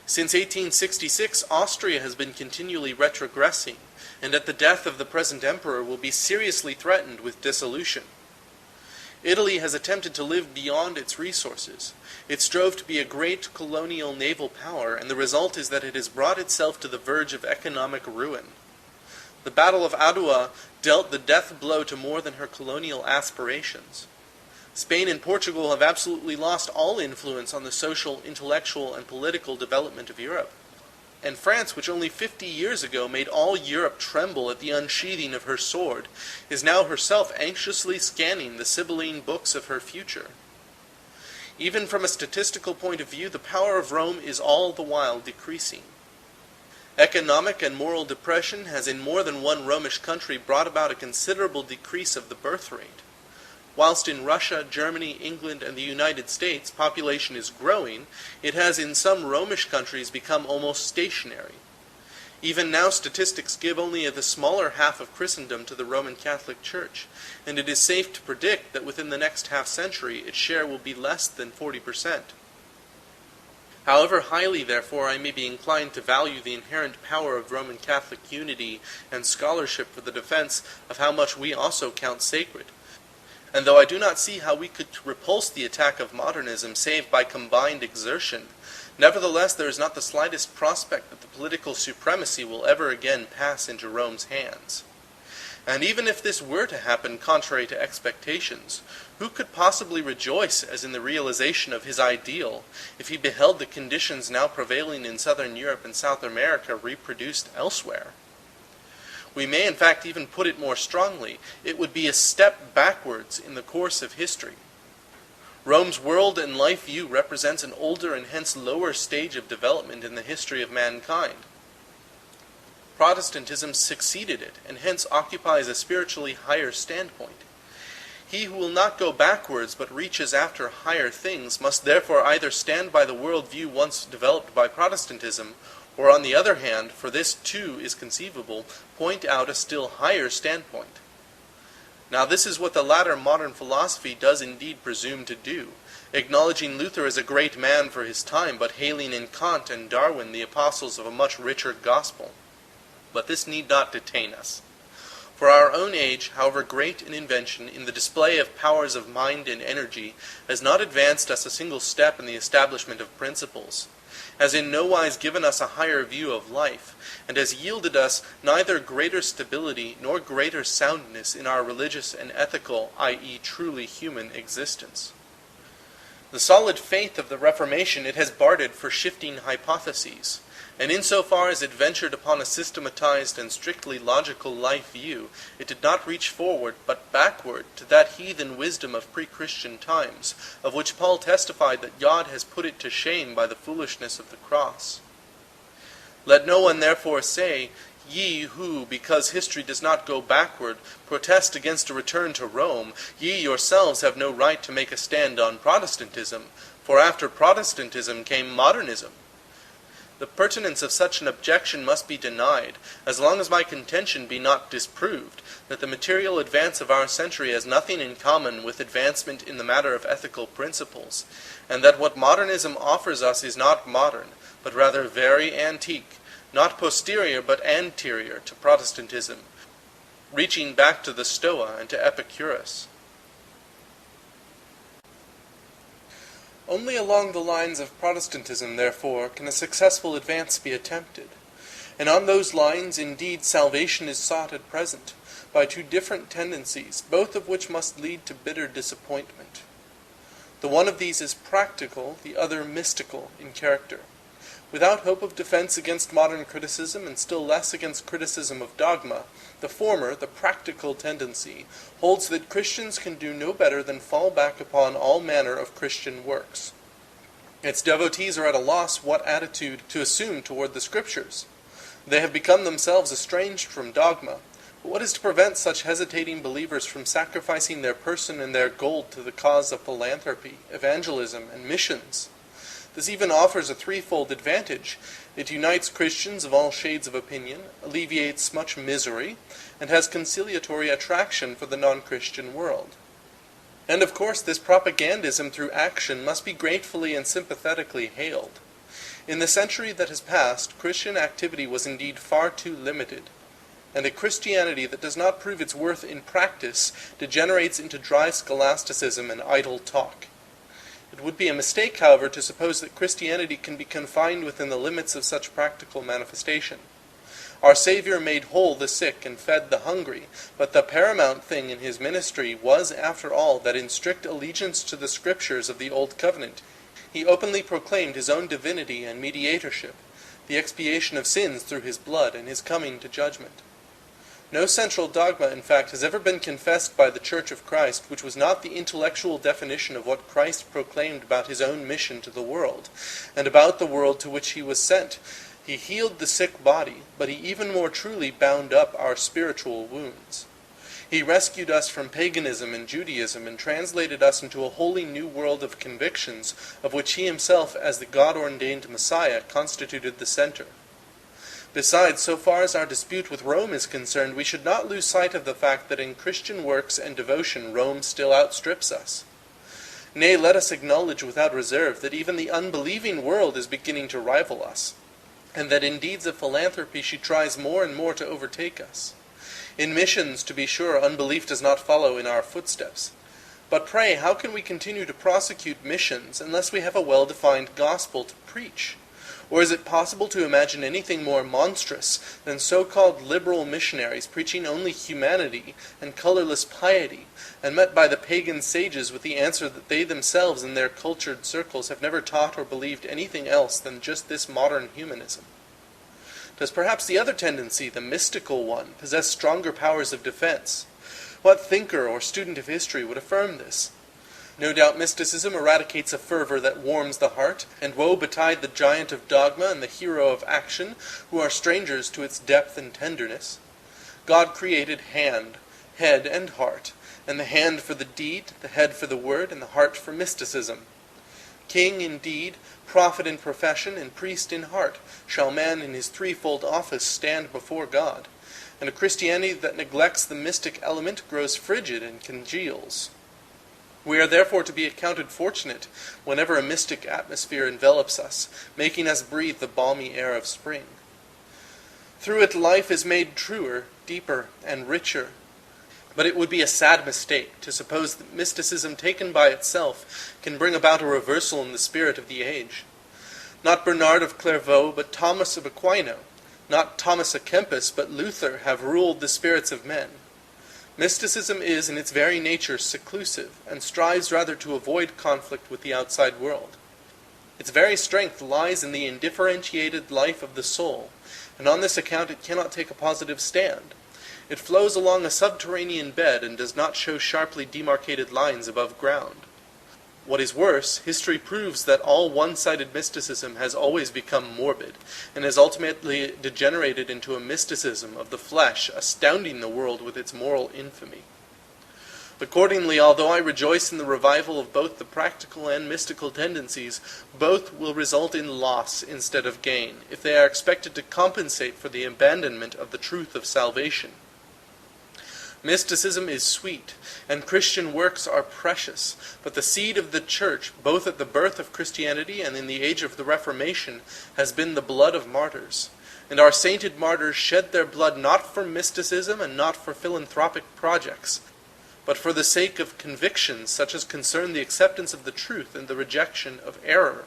Since 1866, Austria has been continually retrogressing, and at the death of the present emperor will be seriously threatened with dissolution. Italy has attempted to live beyond its resources. It strove to be a great colonial naval power, and the result is that it has brought itself to the verge of economic ruin. The Battle of Adua dealt the death blow to more than her colonial aspirations. Spain and Portugal have absolutely lost all influence on the social, intellectual, and political development of Europe. And France, which only 50 years ago made all Europe tremble at the unsheathing of her sword, is now herself anxiously scanning the Sibylline books of her future. Even from a statistical point of view, the power of Rome is all the while decreasing. Economic and moral depression has in more than one Romish country brought about a considerable decrease of the birth rate. Whilst in Russia, Germany, England, and the United States population is growing, it has in some Romish countries become almost stationary. Even now statistics give only the smaller half of Christendom to the Roman Catholic Church, and it is safe to predict that within the next half-century its share will be less than 40%. However highly, therefore, I may be inclined to value the inherent power of Roman Catholic unity and scholarship for the defense of how much we also count sacred, and though I do not see how we could repulse the attack of modernism save by combined exertion, nevertheless there is not the slightest prospect that the political supremacy will ever again pass into Rome's hands. And even if this were to happen contrary to expectations, who could possibly rejoice as in the realization of his ideal if he beheld the conditions now prevailing in southern Europe and South America reproduced elsewhere? We may in fact even put it more strongly, it would be a step backwards in the course of history. Rome's world and life view represents an older and hence lower stage of development in the history of mankind. Protestantism succeeded it, and hence occupies a spiritually higher standpoint. He who will not go backwards but reaches after higher things must therefore either stand by the worldview once developed by Protestantism, or on the other hand, for this too is conceivable, point out a still higher standpoint. Now this is what the latter modern philosophy does indeed presume to do, acknowledging Luther as a great man for his time, but hailing in Kant and Darwin the apostles of a much richer gospel. But this need not detain us. For our own age, however great an invention in the display of powers of mind and energy, has not advanced us a single step in the establishment of principles, has in no wise given us a higher view of life, and has yielded us neither greater stability nor greater soundness in our religious and ethical, i.e. truly human existence. The solid faith of the Reformation it has bartered for shifting hypotheses, and insofar as it ventured upon a systematized and strictly logical life view, it did not reach forward, but backward, to that heathen wisdom of pre-Christian times, of which Paul testified that God has put it to shame by the foolishness of the cross. Let no one therefore say, ye who, because history does not go backward, protest against a return to Rome, ye yourselves have no right to make a stand on Protestantism, for after Protestantism came modernism. The pertinence of such an objection must be denied, as long as my contention be not disproved, that the material advance of our century has nothing in common with advancement in the matter of ethical principles, and that what modernism offers us is not modern, but rather very antique, not posterior but anterior to Protestantism, reaching back to the Stoa and to Epicurus. Only along the lines of Protestantism, therefore, can a successful advance be attempted, and on those lines, indeed, salvation is sought at present, by two different tendencies, both of which must lead to bitter disappointment. The one of these is practical, the other mystical in character. Without hope of defense against modern criticism, and still less against criticism of dogma, the former, the practical tendency, holds that Christians can do no better than fall back upon all manner of Christian works. Its devotees are at a loss what attitude to assume toward the Scriptures. They have become themselves estranged from dogma, but what is to prevent such hesitating believers from sacrificing their person and their gold to the cause of philanthropy, evangelism, and missions? This even offers a threefold advantage. It unites Christians of all shades of opinion, alleviates much misery, and has conciliatory attraction for the non-Christian world. And of course this propagandism through action must be gratefully and sympathetically hailed. In the century that has passed, Christian activity was indeed far too limited. and a Christianity that does not prove its worth in practice degenerates into dry scholasticism and idle talk. It would be a mistake, however, to suppose that Christianity can be confined within the limits of such practical manifestation. Our Savior made whole the sick and fed the hungry, but the paramount thing in his ministry was, after all, that in strict allegiance to the Scriptures of the Old Covenant, he openly proclaimed his own divinity and mediatorship, the expiation of sins through his blood, and his coming to judgment. No central dogma, in fact, has ever been confessed by the Church of Christ which was not the intellectual definition of what Christ proclaimed about his own mission to the world, and about the world to which he was sent. He healed the sick body, but he even more truly bound up our spiritual wounds. He rescued us from paganism and Judaism and translated us into a wholly new world of convictions, of which he himself, as the God-ordained Messiah, constituted the center. Besides, so far as our dispute with Rome is concerned, we should not lose sight of the fact that in Christian works and devotion Rome still outstrips us. Nay, let us acknowledge without reserve that even the unbelieving world is beginning to rival us, and that in deeds of philanthropy she tries more and more to overtake us. In missions, to be sure, unbelief does not follow in our footsteps. But pray, how can we continue to prosecute missions unless we have a well-defined gospel to preach? Or is it possible to imagine anything more monstrous than so-called liberal missionaries preaching only humanity and colorless piety, and met by the pagan sages with the answer that they themselves in their cultured circles have never taught or believed anything else than just this modern humanism? Does perhaps the other tendency, the mystical one, possess stronger powers of defense? What thinker or student of history would affirm this? No doubt mysticism eradicates a fervor that warms the heart, and woe betide the giant of dogma and the hero of action, who are strangers to its depth and tenderness. God created hand, head, and heart, and the hand for the deed, the head for the word, and the heart for mysticism. King in deed, prophet in profession, and priest in heart, shall man in his threefold office stand before God, and a Christianity that neglects the mystic element grows frigid and congeals. We are therefore to be accounted fortunate whenever a mystic atmosphere envelops us, making us breathe the balmy air of spring. Through it life is made truer, deeper, and richer. But it would be a sad mistake to suppose that mysticism taken by itself can bring about a reversal in the spirit of the age. Not Bernard of Clairvaux, but Thomas of Aquino, not Thomas à Kempis, but Luther have ruled the spirits of men. Mysticism is in its very nature seclusive, and strives rather to avoid conflict with the outside world. Its very strength lies in the indifferentiated life of the soul, and on this account it cannot take a positive stand. It flows along a subterranean bed and does not show sharply demarcated lines above ground. What is worse, history proves that all one-sided mysticism has always become morbid, and has ultimately degenerated into a mysticism of the flesh, astounding the world with its moral infamy. Accordingly, although I rejoice in the revival of both the practical and mystical tendencies, both will result in loss instead of gain, if they are expected to compensate for the abandonment of the truth of salvation. Mysticism is sweet, and Christian works are precious, but the seed of the Church, both at the birth of Christianity and in the age of the Reformation, has been the blood of martyrs. And our sainted martyrs shed their blood not for mysticism and not for philanthropic projects, but for the sake of convictions such as concern the acceptance of the truth and the rejection of error.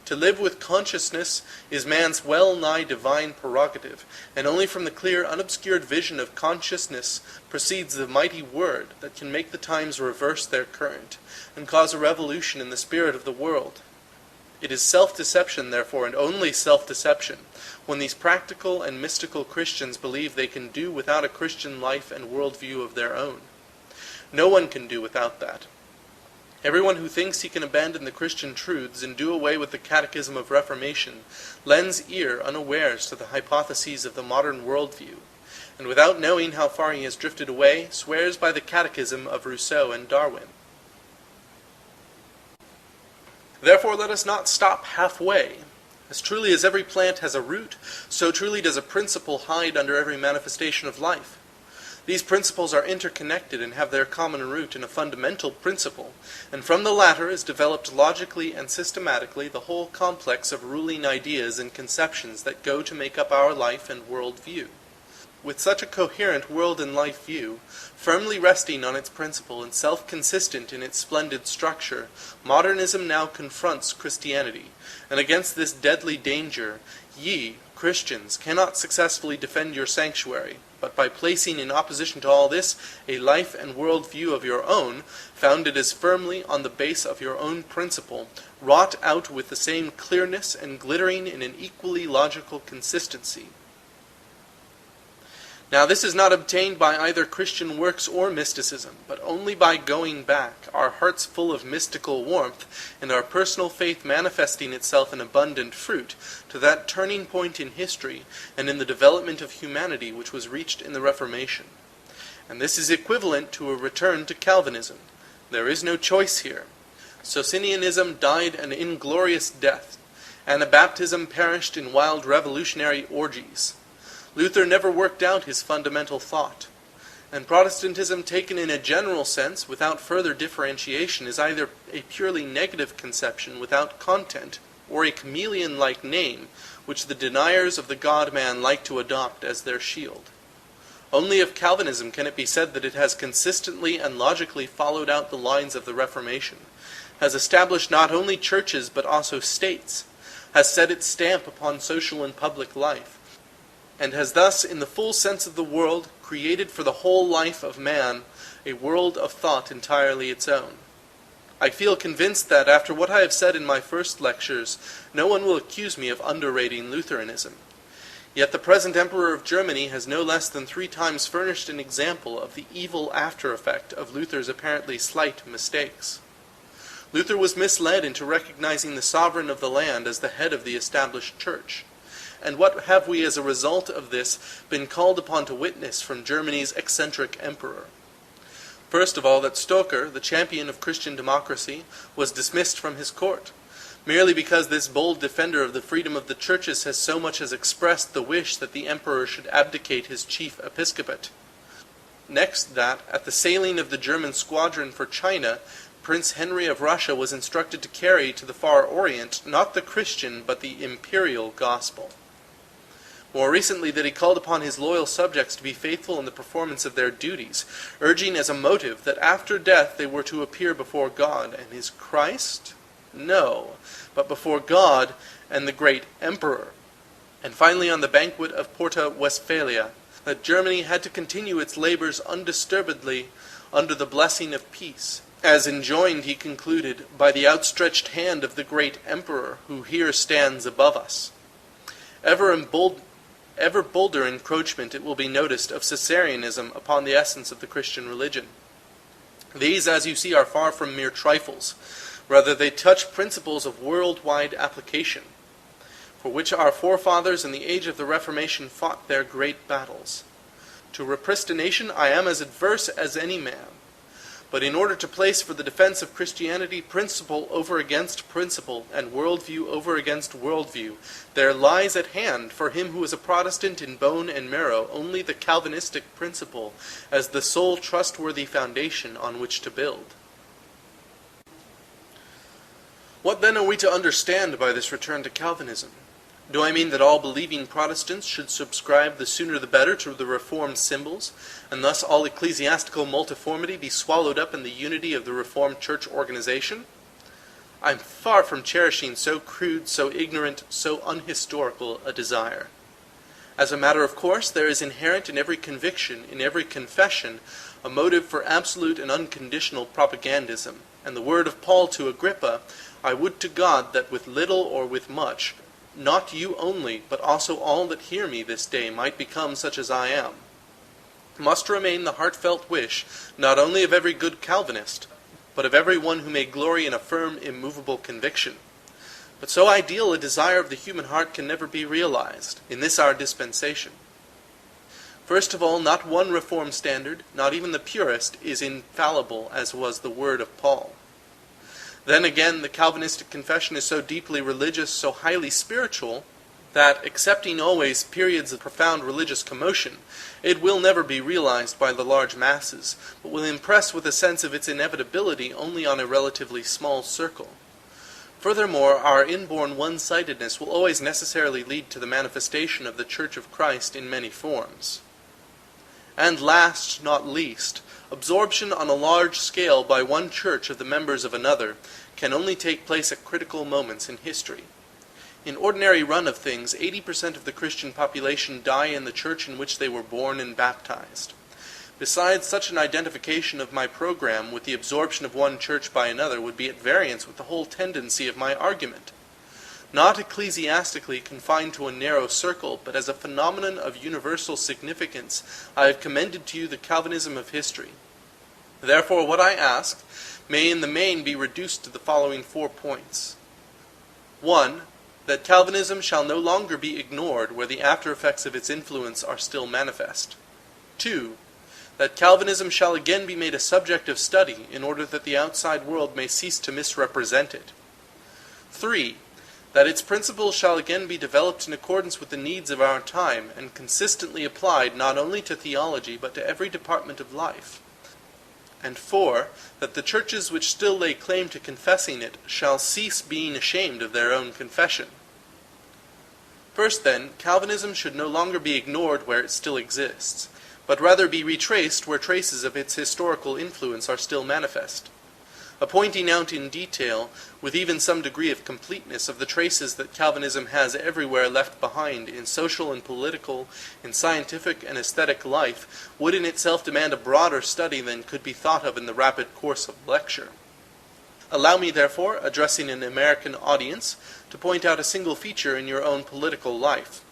To live with consciousness is man's well-nigh divine prerogative, and only from the clear, unobscured vision of consciousness proceeds the mighty word that can make the times reverse their current, and cause a revolution in the spirit of the world. It is self-deception, therefore, and only self-deception, when these practical and mystical Christians believe they can do without a Christian life and worldview of their own. No one can do without that. Everyone who thinks he can abandon the Christian truths and do away with the catechism of Reformation lends ear unawares to the hypotheses of the modern worldview, and without knowing how far he has drifted away, swears by the catechism of Rousseau and Darwin. Therefore let us not stop halfway. As truly as every plant has a root, so truly does a principle hide under every manifestation of life. These principles are interconnected and have their common root in a fundamental principle, and from the latter is developed logically and systematically the whole complex of ruling ideas and conceptions that go to make up our life and world view. With such a coherent world and life view, firmly resting on its principle and self-consistent in its splendid structure, modernism now confronts Christianity, and against this deadly danger, ye, Christians, cannot successfully defend your sanctuary, but by placing in opposition to all this a life and world view of your own, founded as firmly on the base of your own principle, wrought out with the same clearness and glittering in an equally logical consistency. Now this is not obtained by either Christian works or mysticism, but only by going back, our hearts full of mystical warmth, and our personal faith manifesting itself in abundant fruit, to that turning point in history and in the development of humanity which was reached in the Reformation. And this is equivalent to a return to Calvinism. There is no choice here. Socinianism died an inglorious death. Anabaptism perished in wild revolutionary orgies. Luther never worked out his fundamental thought. And Protestantism, taken in a general sense, without further differentiation, is either a purely negative conception without content, or a chameleon-like name, which the deniers of the God-man like to adopt as their shield. Only of Calvinism can it be said that it has consistently and logically followed out the lines of the Reformation, has established not only churches but also states, has set its stamp upon social and public life, and has thus, in the full sense of the word, created for the whole life of man a world of thought entirely its own. I feel convinced that, after what I have said in my first lectures, no one will accuse me of underrating Lutheranism. Yet the present Emperor of Germany has no less than 3 times furnished an example of the evil after-effect of Luther's apparently slight mistakes. Luther was misled into recognizing the sovereign of the land as the head of the established church. And what have we as a result of this been called upon to witness from Germany's eccentric emperor? First of all, that Stoker, the champion of Christian democracy, was dismissed from his court, merely because this bold defender of the freedom of the churches has so much as expressed the wish that the emperor should abdicate his chief episcopate. Next, that, at the sailing of the German squadron for China, Prince Henry of Russia was instructed to carry to the far Orient not the Christian but the imperial gospel. More recently, that he called upon his loyal subjects to be faithful in the performance of their duties, urging as a motive that after death they were to appear before God and his Christ? No, but before God and the great emperor. And finally, on the banquet of Porta Westphalia, that Germany had to continue its labors undisturbedly under the blessing of peace, as enjoined, he concluded, by the outstretched hand of the great emperor who here stands above us. Ever bolder encroachment, it will be noticed, of Caesareanism upon the essence of the Christian religion. These, as you see, are far from mere trifles. Rather, they touch principles of worldwide application, for which our forefathers in the age of the Reformation fought their great battles. To repristination I am as adverse as any man. But in order to place for the defense of Christianity principle over against principle, and worldview over against worldview, there lies at hand for him who is a Protestant in bone and marrow only the Calvinistic principle as the sole trustworthy foundation on which to build. What then are we to understand by this return to Calvinism? Do I mean that all believing Protestants should subscribe the sooner the better to the Reformed symbols, and thus all ecclesiastical multiformity be swallowed up in the unity of the Reformed Church organization? I am far from cherishing so crude, so ignorant, so unhistorical a desire. As a matter of course, there is inherent in every conviction, in every confession, a motive for absolute and unconditional propagandism, and the word of Paul to Agrippa, I would to God that with little or with much, not you only, but also all that hear me this day might become such as I am, must remain the heartfelt wish, not only of every good Calvinist, but of every one who may glory in a firm, immovable conviction. But so ideal a desire of the human heart can never be realized, in this our dispensation. First of all, not one Reformed standard, not even the purest, is infallible as was the word of Paul. Then again, the Calvinistic confession is so deeply religious, so highly spiritual, that, excepting always periods of profound religious commotion, it will never be realized by the large masses, but will impress with a sense of its inevitability only on a relatively small circle. Furthermore, our inborn one-sidedness will always necessarily lead to the manifestation of the Church of Christ in many forms. And last, not least, absorption on a large scale by one church of the members of another can only take place at critical moments in history. In ordinary run of things, 80% of the Christian population die in the church in which they were born and baptized. Besides, such an identification of my program with the absorption of one church by another would be at variance with the whole tendency of my argument. Not ecclesiastically confined to a narrow circle, but as a phenomenon of universal significance, I have commended to you the Calvinism of history. Therefore, what I ask may in the main be reduced to the following 4 points. 1. That Calvinism shall no longer be ignored where the after effects of its influence are still manifest. 2. That Calvinism shall again be made a subject of study in order that the outside world may cease to misrepresent it. 3. That its principles shall again be developed in accordance with the needs of our time and consistently applied not only to theology but to every department of life. And 4. That the churches which still lay claim to confessing it shall cease being ashamed of their own confession. First then, Calvinism should no longer be ignored where it still exists, but rather be retraced where traces of its historical influence are still manifest. A pointing out in detail, with even some degree of completeness, of the traces that Calvinism has everywhere left behind in social and political, in scientific and aesthetic life, would in itself demand a broader study than could be thought of in the rapid course of lecture. Allow me, therefore, addressing an American audience, to point out a single feature in your own political life.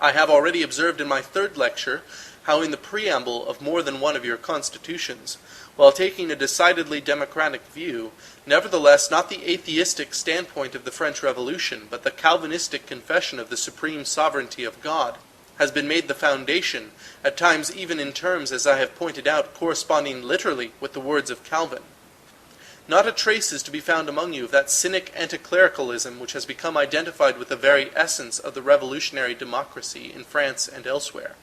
I have already observed in my third lecture how in the preamble of more than one of your constitutions, while taking a decidedly democratic view, nevertheless not the atheistic standpoint of the French Revolution, but the Calvinistic confession of the supreme sovereignty of God, has been made the foundation, at times even in terms, as I have pointed out, corresponding literally with the words of Calvin. Not a trace is to be found among you of that cynic anticlericalism which has become identified with the very essence of the revolutionary democracy in France and elsewhere.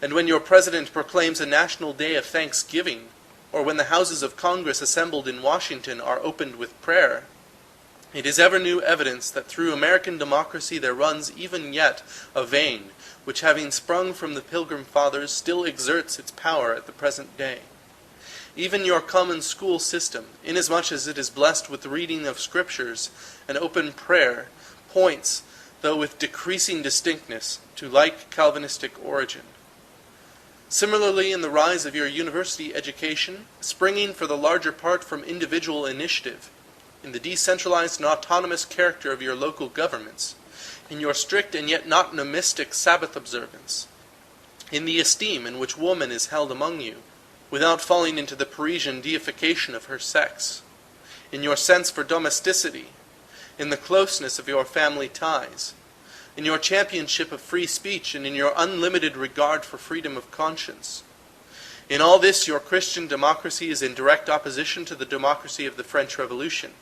And when your president proclaims a national day of thanksgiving, or when the houses of Congress assembled in Washington are opened with prayer, it is ever new evidence that through American democracy there runs even yet a vein, which having sprung from the Pilgrim Fathers still exerts its power at the present day. Even your common school system, inasmuch as it is blessed with the reading of Scriptures and open prayer, points, though with decreasing distinctness, to like Calvinistic origin. Similarly, in the rise of your university education, springing for the larger part from individual initiative, in the decentralized and autonomous character of your local governments, in your strict and yet not nomistic Sabbath observance, in the esteem in which woman is held among you, without falling into the Parisian deification of her sex, in your sense for domesticity, in the closeness of your family ties, in your championship of free speech, and in your unlimited regard for freedom of conscience. In all this, your Christian democracy is in direct opposition to the democracy of the French Revolution.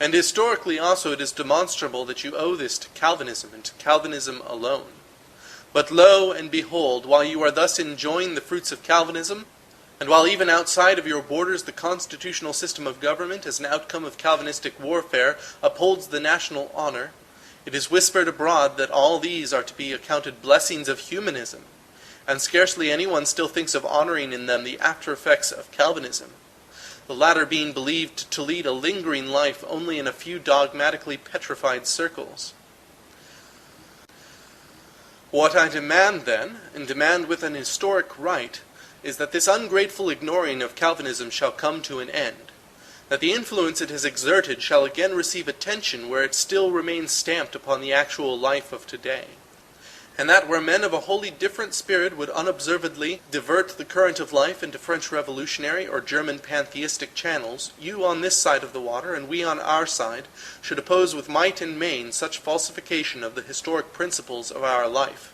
And historically also it is demonstrable that you owe this to Calvinism, and to Calvinism alone. But lo and behold, while you are thus enjoying the fruits of Calvinism, and while even outside of your borders the constitutional system of government, as an outcome of Calvinistic warfare, upholds the national honor, it is whispered abroad that all these are to be accounted blessings of humanism, and scarcely anyone still thinks of honoring in them the after effects of Calvinism, the latter being believed to lead a lingering life only in a few dogmatically petrified circles. What I demand then, and demand with an historic right, is that this ungrateful ignoring of Calvinism shall come to an end, that the influence it has exerted shall again receive attention where it still remains stamped upon the actual life of today, and that where men of a wholly different spirit would unobservedly divert the current of life into French revolutionary or German pantheistic channels, you on this side of the water and we on our side should oppose with might and main such falsification of the historic principles of our life.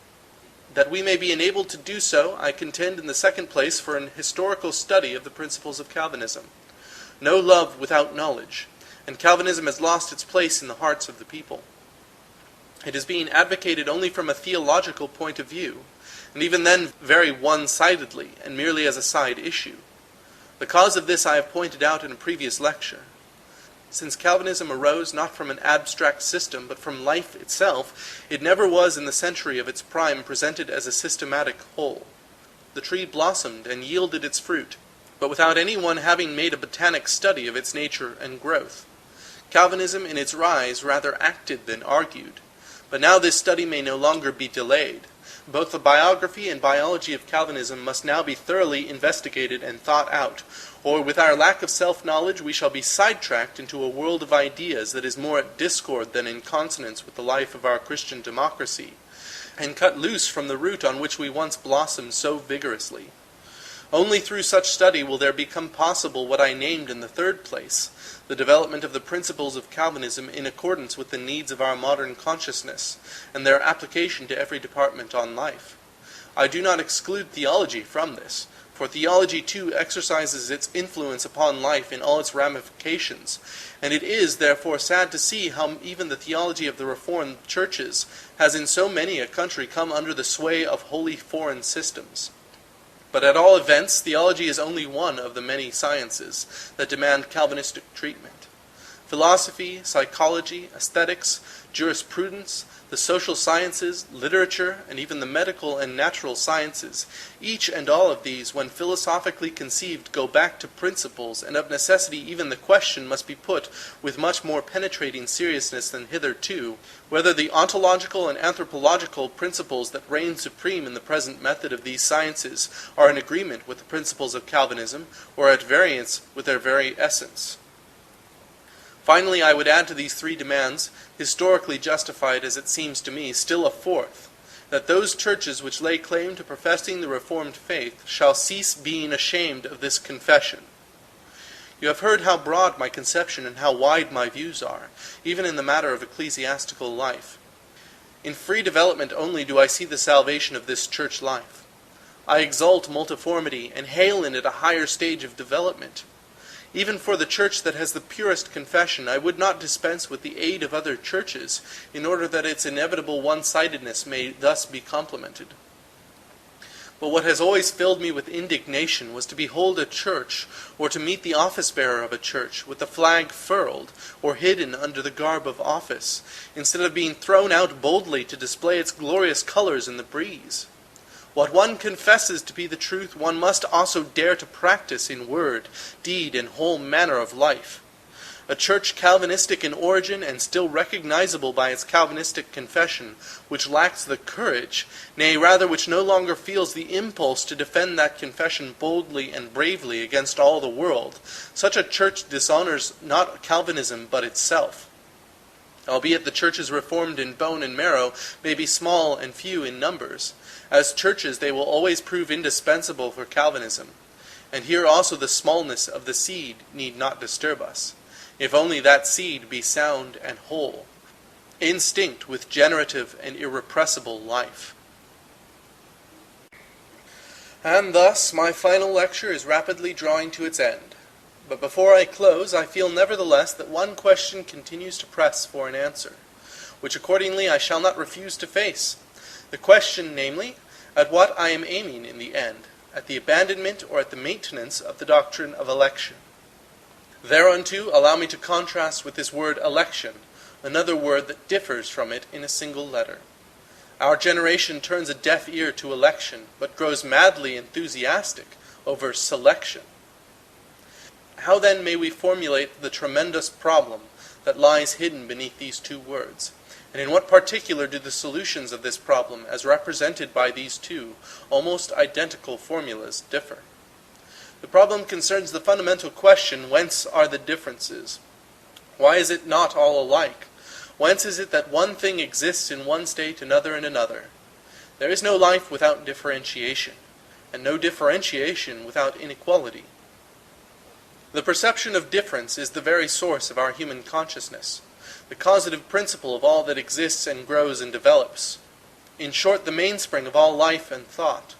That we may be enabled to do so, I contend in the second place for an historical study of the principles of Calvinism. No love without knowledge, and Calvinism has lost its place in the hearts of the people. It is being advocated only from a theological point of view, and even then very one-sidedly, and merely as a side issue. The cause of this I have pointed out in a previous lecture. Since Calvinism arose not from an abstract system, but from life itself, it never was in the century of its prime presented as a systematic whole. the tree blossomed and yielded its fruit, but without anyone having made a botanic study of its nature and growth. Calvinism in its rise rather acted than argued, but now this study may no longer be delayed. Both the biography and biology of Calvinism must now be thoroughly investigated and thought out, or with our lack of self-knowledge we shall be sidetracked into a world of ideas that is more at discord than in consonance with the life of our Christian democracy, and cut loose from the root on which we once blossomed so vigorously. Only through such study will there become possible what I named in the third place, the development of the principles of Calvinism in accordance with the needs of our modern consciousness, and their application to every department on life. I do not exclude theology from this, for theology too exercises its influence upon life in all its ramifications, and it is therefore sad to see how even the theology of the Reformed churches has in so many a country come under the sway of wholly foreign systems. But at all events, theology is only one of the many sciences that demand Calvinistic treatment. Philosophy, psychology, aesthetics, jurisprudence, the social sciences, literature, and even the medical and natural sciences, each and all of these, when philosophically conceived, go back to principles, and of necessity even the question must be put with much more penetrating seriousness than hitherto, whether the ontological and anthropological principles that reign supreme in the present method of these sciences are in agreement with the principles of Calvinism, or at variance with their very essence. Finally, I would add to these three demands, historically justified as it seems to me, still a fourth, that those churches which lay claim to professing the Reformed faith shall cease being ashamed of this confession. You have heard how broad my conception and how wide my views are, even in the matter of ecclesiastical life. In free development only do I see the salvation of this church life. I exalt multiformity and hail in it a higher stage of development. Even for the church that has the purest confession, I would not dispense with the aid of other churches, in order that its inevitable one-sidedness may thus be complemented. But what has always filled me with indignation was to behold a church, or to meet the office-bearer of a church, with the flag furled, or hidden under the garb of office, instead of being thrown out boldly to display its glorious colors in the breeze. What one confesses to be the truth, one must also dare to practice in word, deed, and whole manner of life. A church Calvinistic in origin and still recognizable by its Calvinistic confession, which lacks the courage, nay, rather which no longer feels the impulse to defend that confession boldly and bravely against all the world, such a church dishonors not Calvinism but itself. Albeit the churches reformed in bone and marrow may be small and few in numbers, as churches they will always prove indispensable for Calvinism. And here also the smallness of the seed need not disturb us, if only that seed be sound and whole, instinct with generative and irrepressible life. And thus my final lecture is rapidly drawing to its end. But before I close, I feel nevertheless that one question continues to press for an answer, which accordingly I shall not refuse to face. The question, namely, at what I am aiming in the end, at the abandonment or at the maintenance of the doctrine of election. Thereunto, allow me to contrast with this word election, another word that differs from it in a single letter. Our generation turns a deaf ear to election, but grows madly enthusiastic over selection. How then may we formulate the tremendous problem that lies hidden beneath these two words? And in what particular do the solutions of this problem, as represented by these two almost identical formulas, differ? The problem concerns the fundamental question, whence are the differences? Why is it not all alike? Whence is it that one thing exists in one state, another in another? There is no life without differentiation, and no differentiation without inequality. The perception of difference is the very source of our human consciousness, the causative principle of all that exists and grows and develops. In short, the mainspring of all life and thought.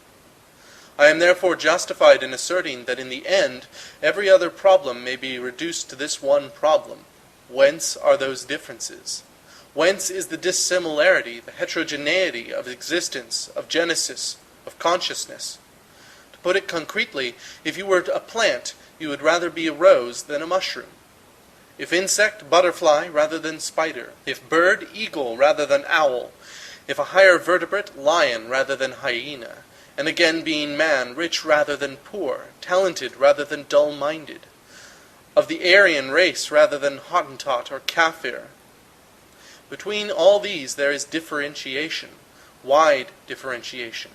I am therefore justified in asserting that in the end, every other problem may be reduced to this one problem. Whence are those differences? Whence is the dissimilarity, the heterogeneity of existence, of genesis, of consciousness? To put it concretely, if you were a plant, you would rather be a rose than a mushroom. If insect, butterfly rather than spider. If bird, eagle rather than owl. If a higher vertebrate, lion rather than hyena. and again being man, rich rather than poor, talented rather than dull-minded, of the Aryan race rather than Hottentot or Kafir. Between all these there is differentiation, wide differentiation.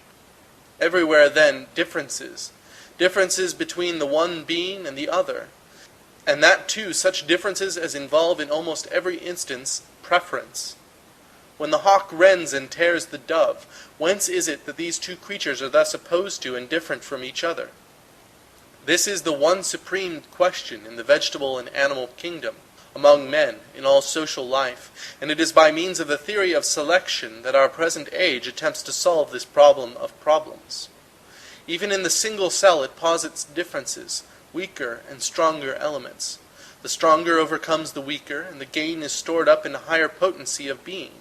Everywhere, then, differences between the one being and the other, and that too such differences as involve in almost every instance preference. When the hawk rends and tears the dove, whence is it that these two creatures are thus opposed to and different from each other? This is the one supreme question in the vegetable and animal kingdom, among men, in all social life, and it is by means of the theory of selection that our present age attempts to solve this problem of problems. Even in the single cell it posits differences, weaker and stronger elements. The stronger overcomes the weaker, and the gain is stored up in a higher potency of being.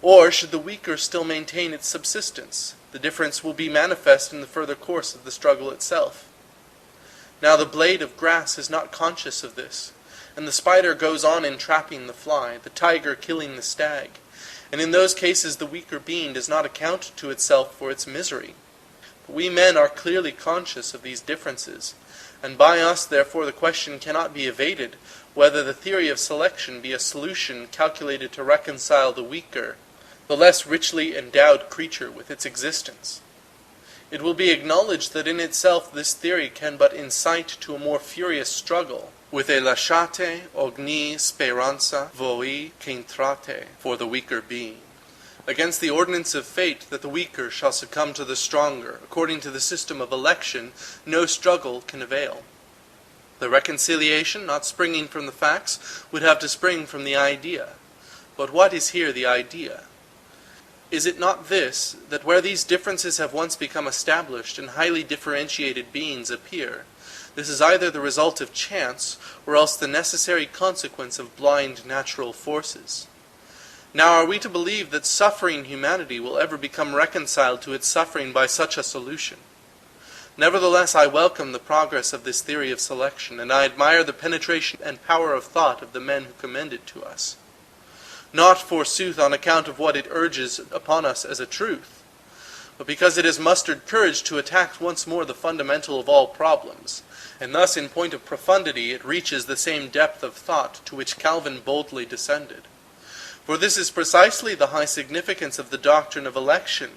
Or, should the weaker still maintain its subsistence, the difference will be manifest in the further course of the struggle itself. Now the blade of grass is not conscious of this, and the spider goes on entrapping the fly, the tiger killing the stag, and in those cases the weaker being does not account to itself for its misery. But we men are clearly conscious of these differences, and by us therefore the question cannot be evaded whether the theory of selection be a solution calculated to reconcile the weaker, the less richly endowed creature with its existence. It will be acknowledged that in itself this theory can but incite to a more furious struggle, with a lasciate ogni speranza voi qu'entrate, for the weaker being, against the ordinance of fate that the weaker shall succumb to the stronger. According to the system of election, no struggle can avail. The reconciliation, not springing from the facts, would have to spring from the idea. But what is here the idea? Is it not this, that where these differences have once become established and highly differentiated beings appear, this is either the result of chance, or else the necessary consequence of blind natural forces? Now are we to believe that suffering humanity will ever become reconciled to its suffering by such a solution? Nevertheless, I welcome the progress of this theory of selection, and I admire the penetration and power of thought of the men who commend it to us. Not, forsooth, on account of what it urges upon us as a truth, but because it has mustered courage to attack once more the fundamental of all problems, and thus in point of profundity it reaches the same depth of thought to which Calvin boldly descended. For this is precisely the high significance of the doctrine of election,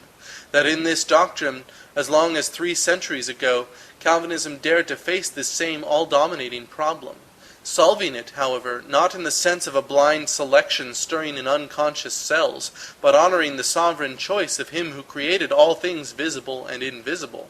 that in this doctrine, as long as 3 centuries ago, Calvinism dared to face this same all-dominating problem, solving it, however, not in the sense of a blind selection stirring in unconscious cells, but honoring the sovereign choice of Him who created all things visible and invisible.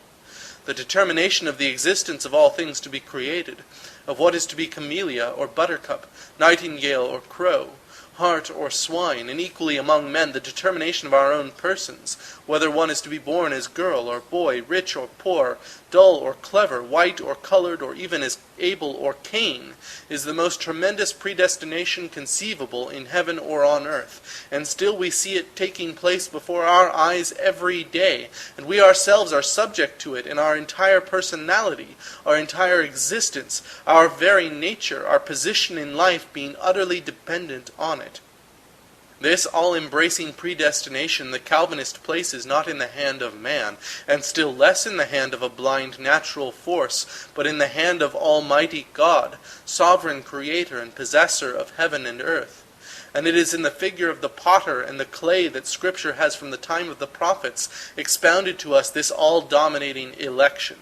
The determination of the existence of all things to be created, of what is to be camellia or buttercup, nightingale or crow, hart or swine, and equally among men the determination of our own persons, whether one is to be born as girl or boy, rich or poor, dull or clever, white or colored, or even as Abel or Cain, is the most tremendous predestination conceivable in heaven or on earth, and still we see it taking place before our eyes every day, and we ourselves are subject to it in our entire personality, our entire existence, our very nature, our position in life being utterly dependent on it. This all-embracing predestination the Calvinist places not in the hand of man, and still less in the hand of a blind natural force, but in the hand of Almighty God, sovereign creator and possessor of heaven and earth. And it is in the figure of the potter and the clay that Scripture has from the time of the prophets expounded to us this all-dominating election.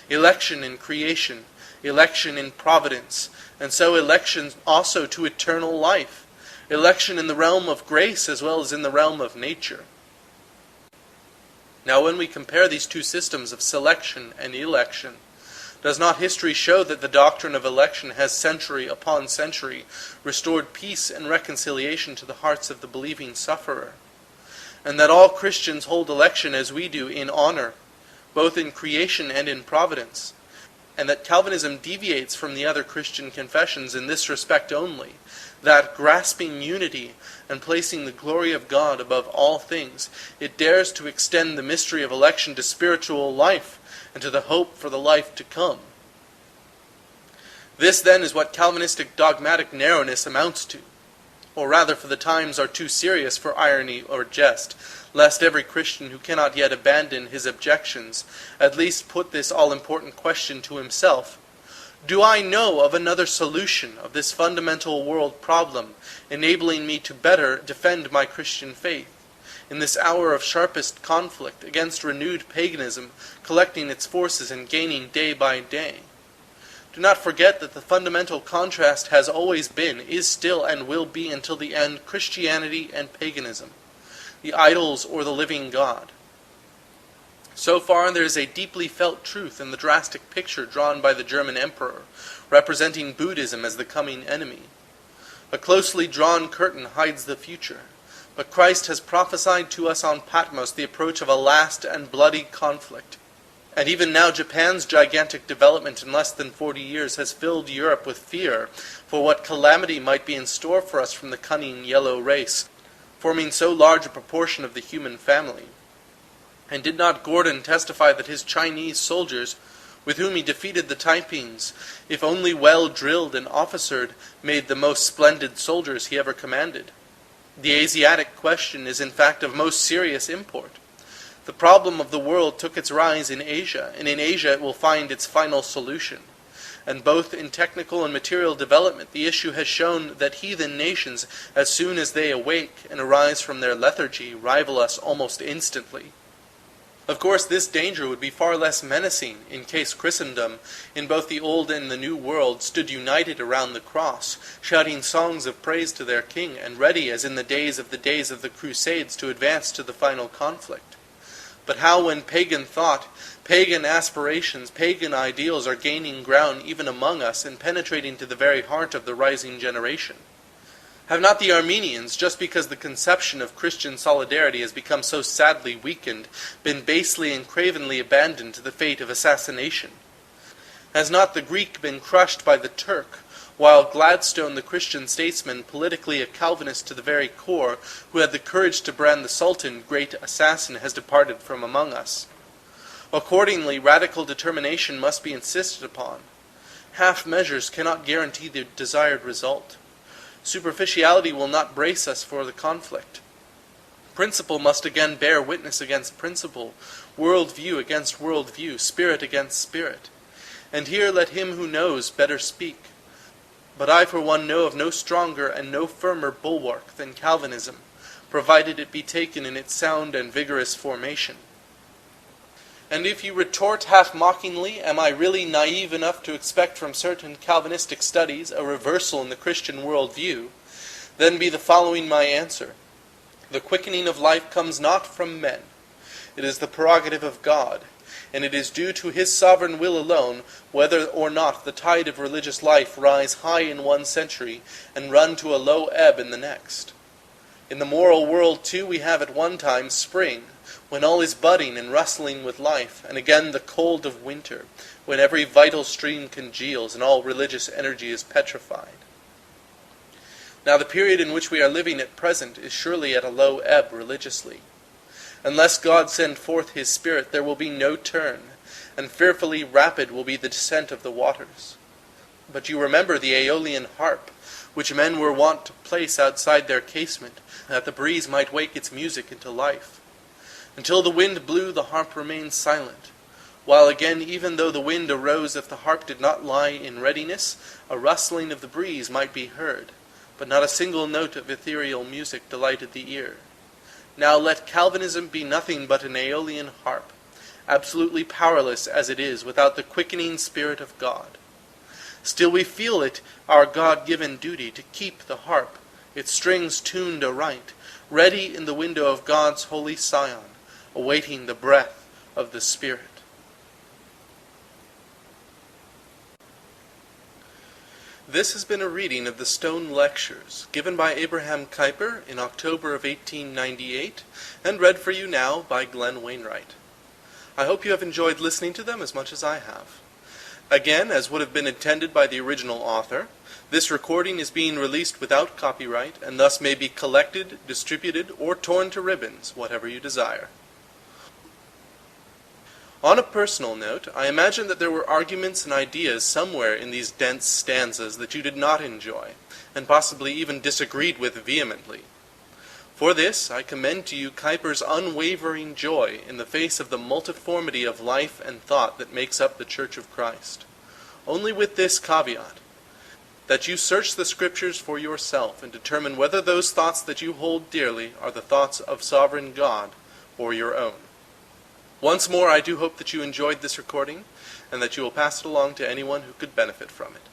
Election in creation, election in providence, and so election also to eternal life. Election in the realm of grace as well as in the realm of nature. Now when we compare these two systems of selection and election, does not history show that the doctrine of election has century upon century restored peace and reconciliation to the hearts of the believing sufferer? And that all Christians hold election as we do in honor, both in creation and in providence, and that Calvinism deviates from the other Christian confessions in this respect only, that, grasping unity and placing the glory of God above all things, it dares to extend the mystery of election to spiritual life and to the hope for the life to come. This, then, is what Calvinistic dogmatic narrowness amounts to. or rather for the times are too serious for irony or jest, lest every Christian who cannot yet abandon his objections at least put this all-important question to himself: do I know of another solution of this fundamental world problem, enabling me to better defend my Christian faith, in this hour of sharpest conflict against renewed paganism, collecting its forces and gaining day by day? Do not forget that the fundamental contrast has always been, is still, and will be until the end, Christianity and paganism, the idols or the living God. So far there is a deeply felt truth in the drastic picture drawn by the German emperor, representing Buddhism as the coming enemy. A closely drawn curtain hides the future, but Christ has prophesied to us on Patmos the approach of a last and bloody conflict. And even now Japan's gigantic development in less than 40 years has filled Europe with fear for what calamity might be in store for us from the cunning yellow race, forming so large a proportion of the human family. And did not Gordon testify that his Chinese soldiers, with whom he defeated the Taipings, if only well drilled and officered, made the most splendid soldiers he ever commanded? The Asiatic question is in fact of most serious import. The problem of the world took its rise in Asia, and in Asia it will find its final solution. And both in technical and material development, the issue has shown that heathen nations, as soon as they awake and arise from their lethargy, rival us almost instantly. Of course, this danger would be far less menacing in case Christendom, in both the Old and the New World, stood united around the cross, shouting songs of praise to their King, and ready, as in the days of the Crusades, to advance to the final conflict. But how when pagan thought, pagan aspirations, pagan ideals are gaining ground even among us and penetrating to the very heart of the rising generation? Have not the Armenians, just because the conception of Christian solidarity has become so sadly weakened, been basely and cravenly abandoned to the fate of assassination? Has not the Greek been crushed by the Turk, while Gladstone, the Christian statesman, politically a Calvinist to the very core, who had the courage to brand the Sultan great assassin, has departed from among us? Accordingly, radical determination must be insisted upon. Half measures cannot guarantee the desired result. Superficiality will not brace us for the conflict. Principle must again bear witness against principle, worldview against worldview, spirit against spirit. And here let him who knows better speak. But I for one know of no stronger and no firmer bulwark than Calvinism, provided it be taken in its sound and vigorous formation. And if you retort half-mockingly, am I really naive enough to expect from certain Calvinistic studies a reversal in the Christian worldview, then be the following my answer. The quickening of life comes not from men. It is the prerogative of God, and it is due to His sovereign will alone whether or not the tide of religious life rise high in one century and run to a low ebb in the next. In the moral world, too, we have at one time spring, when all is budding and rustling with life, and again the cold of winter, when every vital stream congeals and all religious energy is petrified. Now the period in which we are living at present is surely at a low ebb religiously. Unless God send forth His Spirit, there will be no turn, and fearfully rapid will be the descent of the waters. But you remember the Aeolian harp, which men were wont to place outside their casement, that the breeze might wake its music into life. Until the wind blew, the harp remained silent, while again, even though the wind arose, if the harp did not lie in readiness, a rustling of the breeze might be heard, but not a single note of ethereal music delighted the ear. Now let Calvinism be nothing but an Aeolian harp, absolutely powerless as it is without the quickening Spirit of God. Still we feel it our God-given duty to keep the harp, its strings tuned aright, ready in the window of God's holy Sion, awaiting the breath of the Spirit. This has been a reading of the Stone Lectures, given by Abraham Kuyper in October of 1898, and read for you now by Glenn Wainwright. I hope you have enjoyed listening to them as much as I have. Again, as would have been intended by the original author, this recording is being released without copyright, and thus may be collected, distributed, or torn to ribbons, whatever you desire. On a personal note, I imagine that there were arguments and ideas somewhere in these dense stanzas that you did not enjoy, and possibly even disagreed with vehemently. For this I commend to you Kuyper's unwavering joy in the face of the multiformity of life and thought that makes up the Church of Christ. Only with this caveat, that you search the Scriptures for yourself and determine whether those thoughts that you hold dearly are the thoughts of sovereign God or your own. Once more, I do hope that you enjoyed this recording and that you will pass it along to anyone who could benefit from it.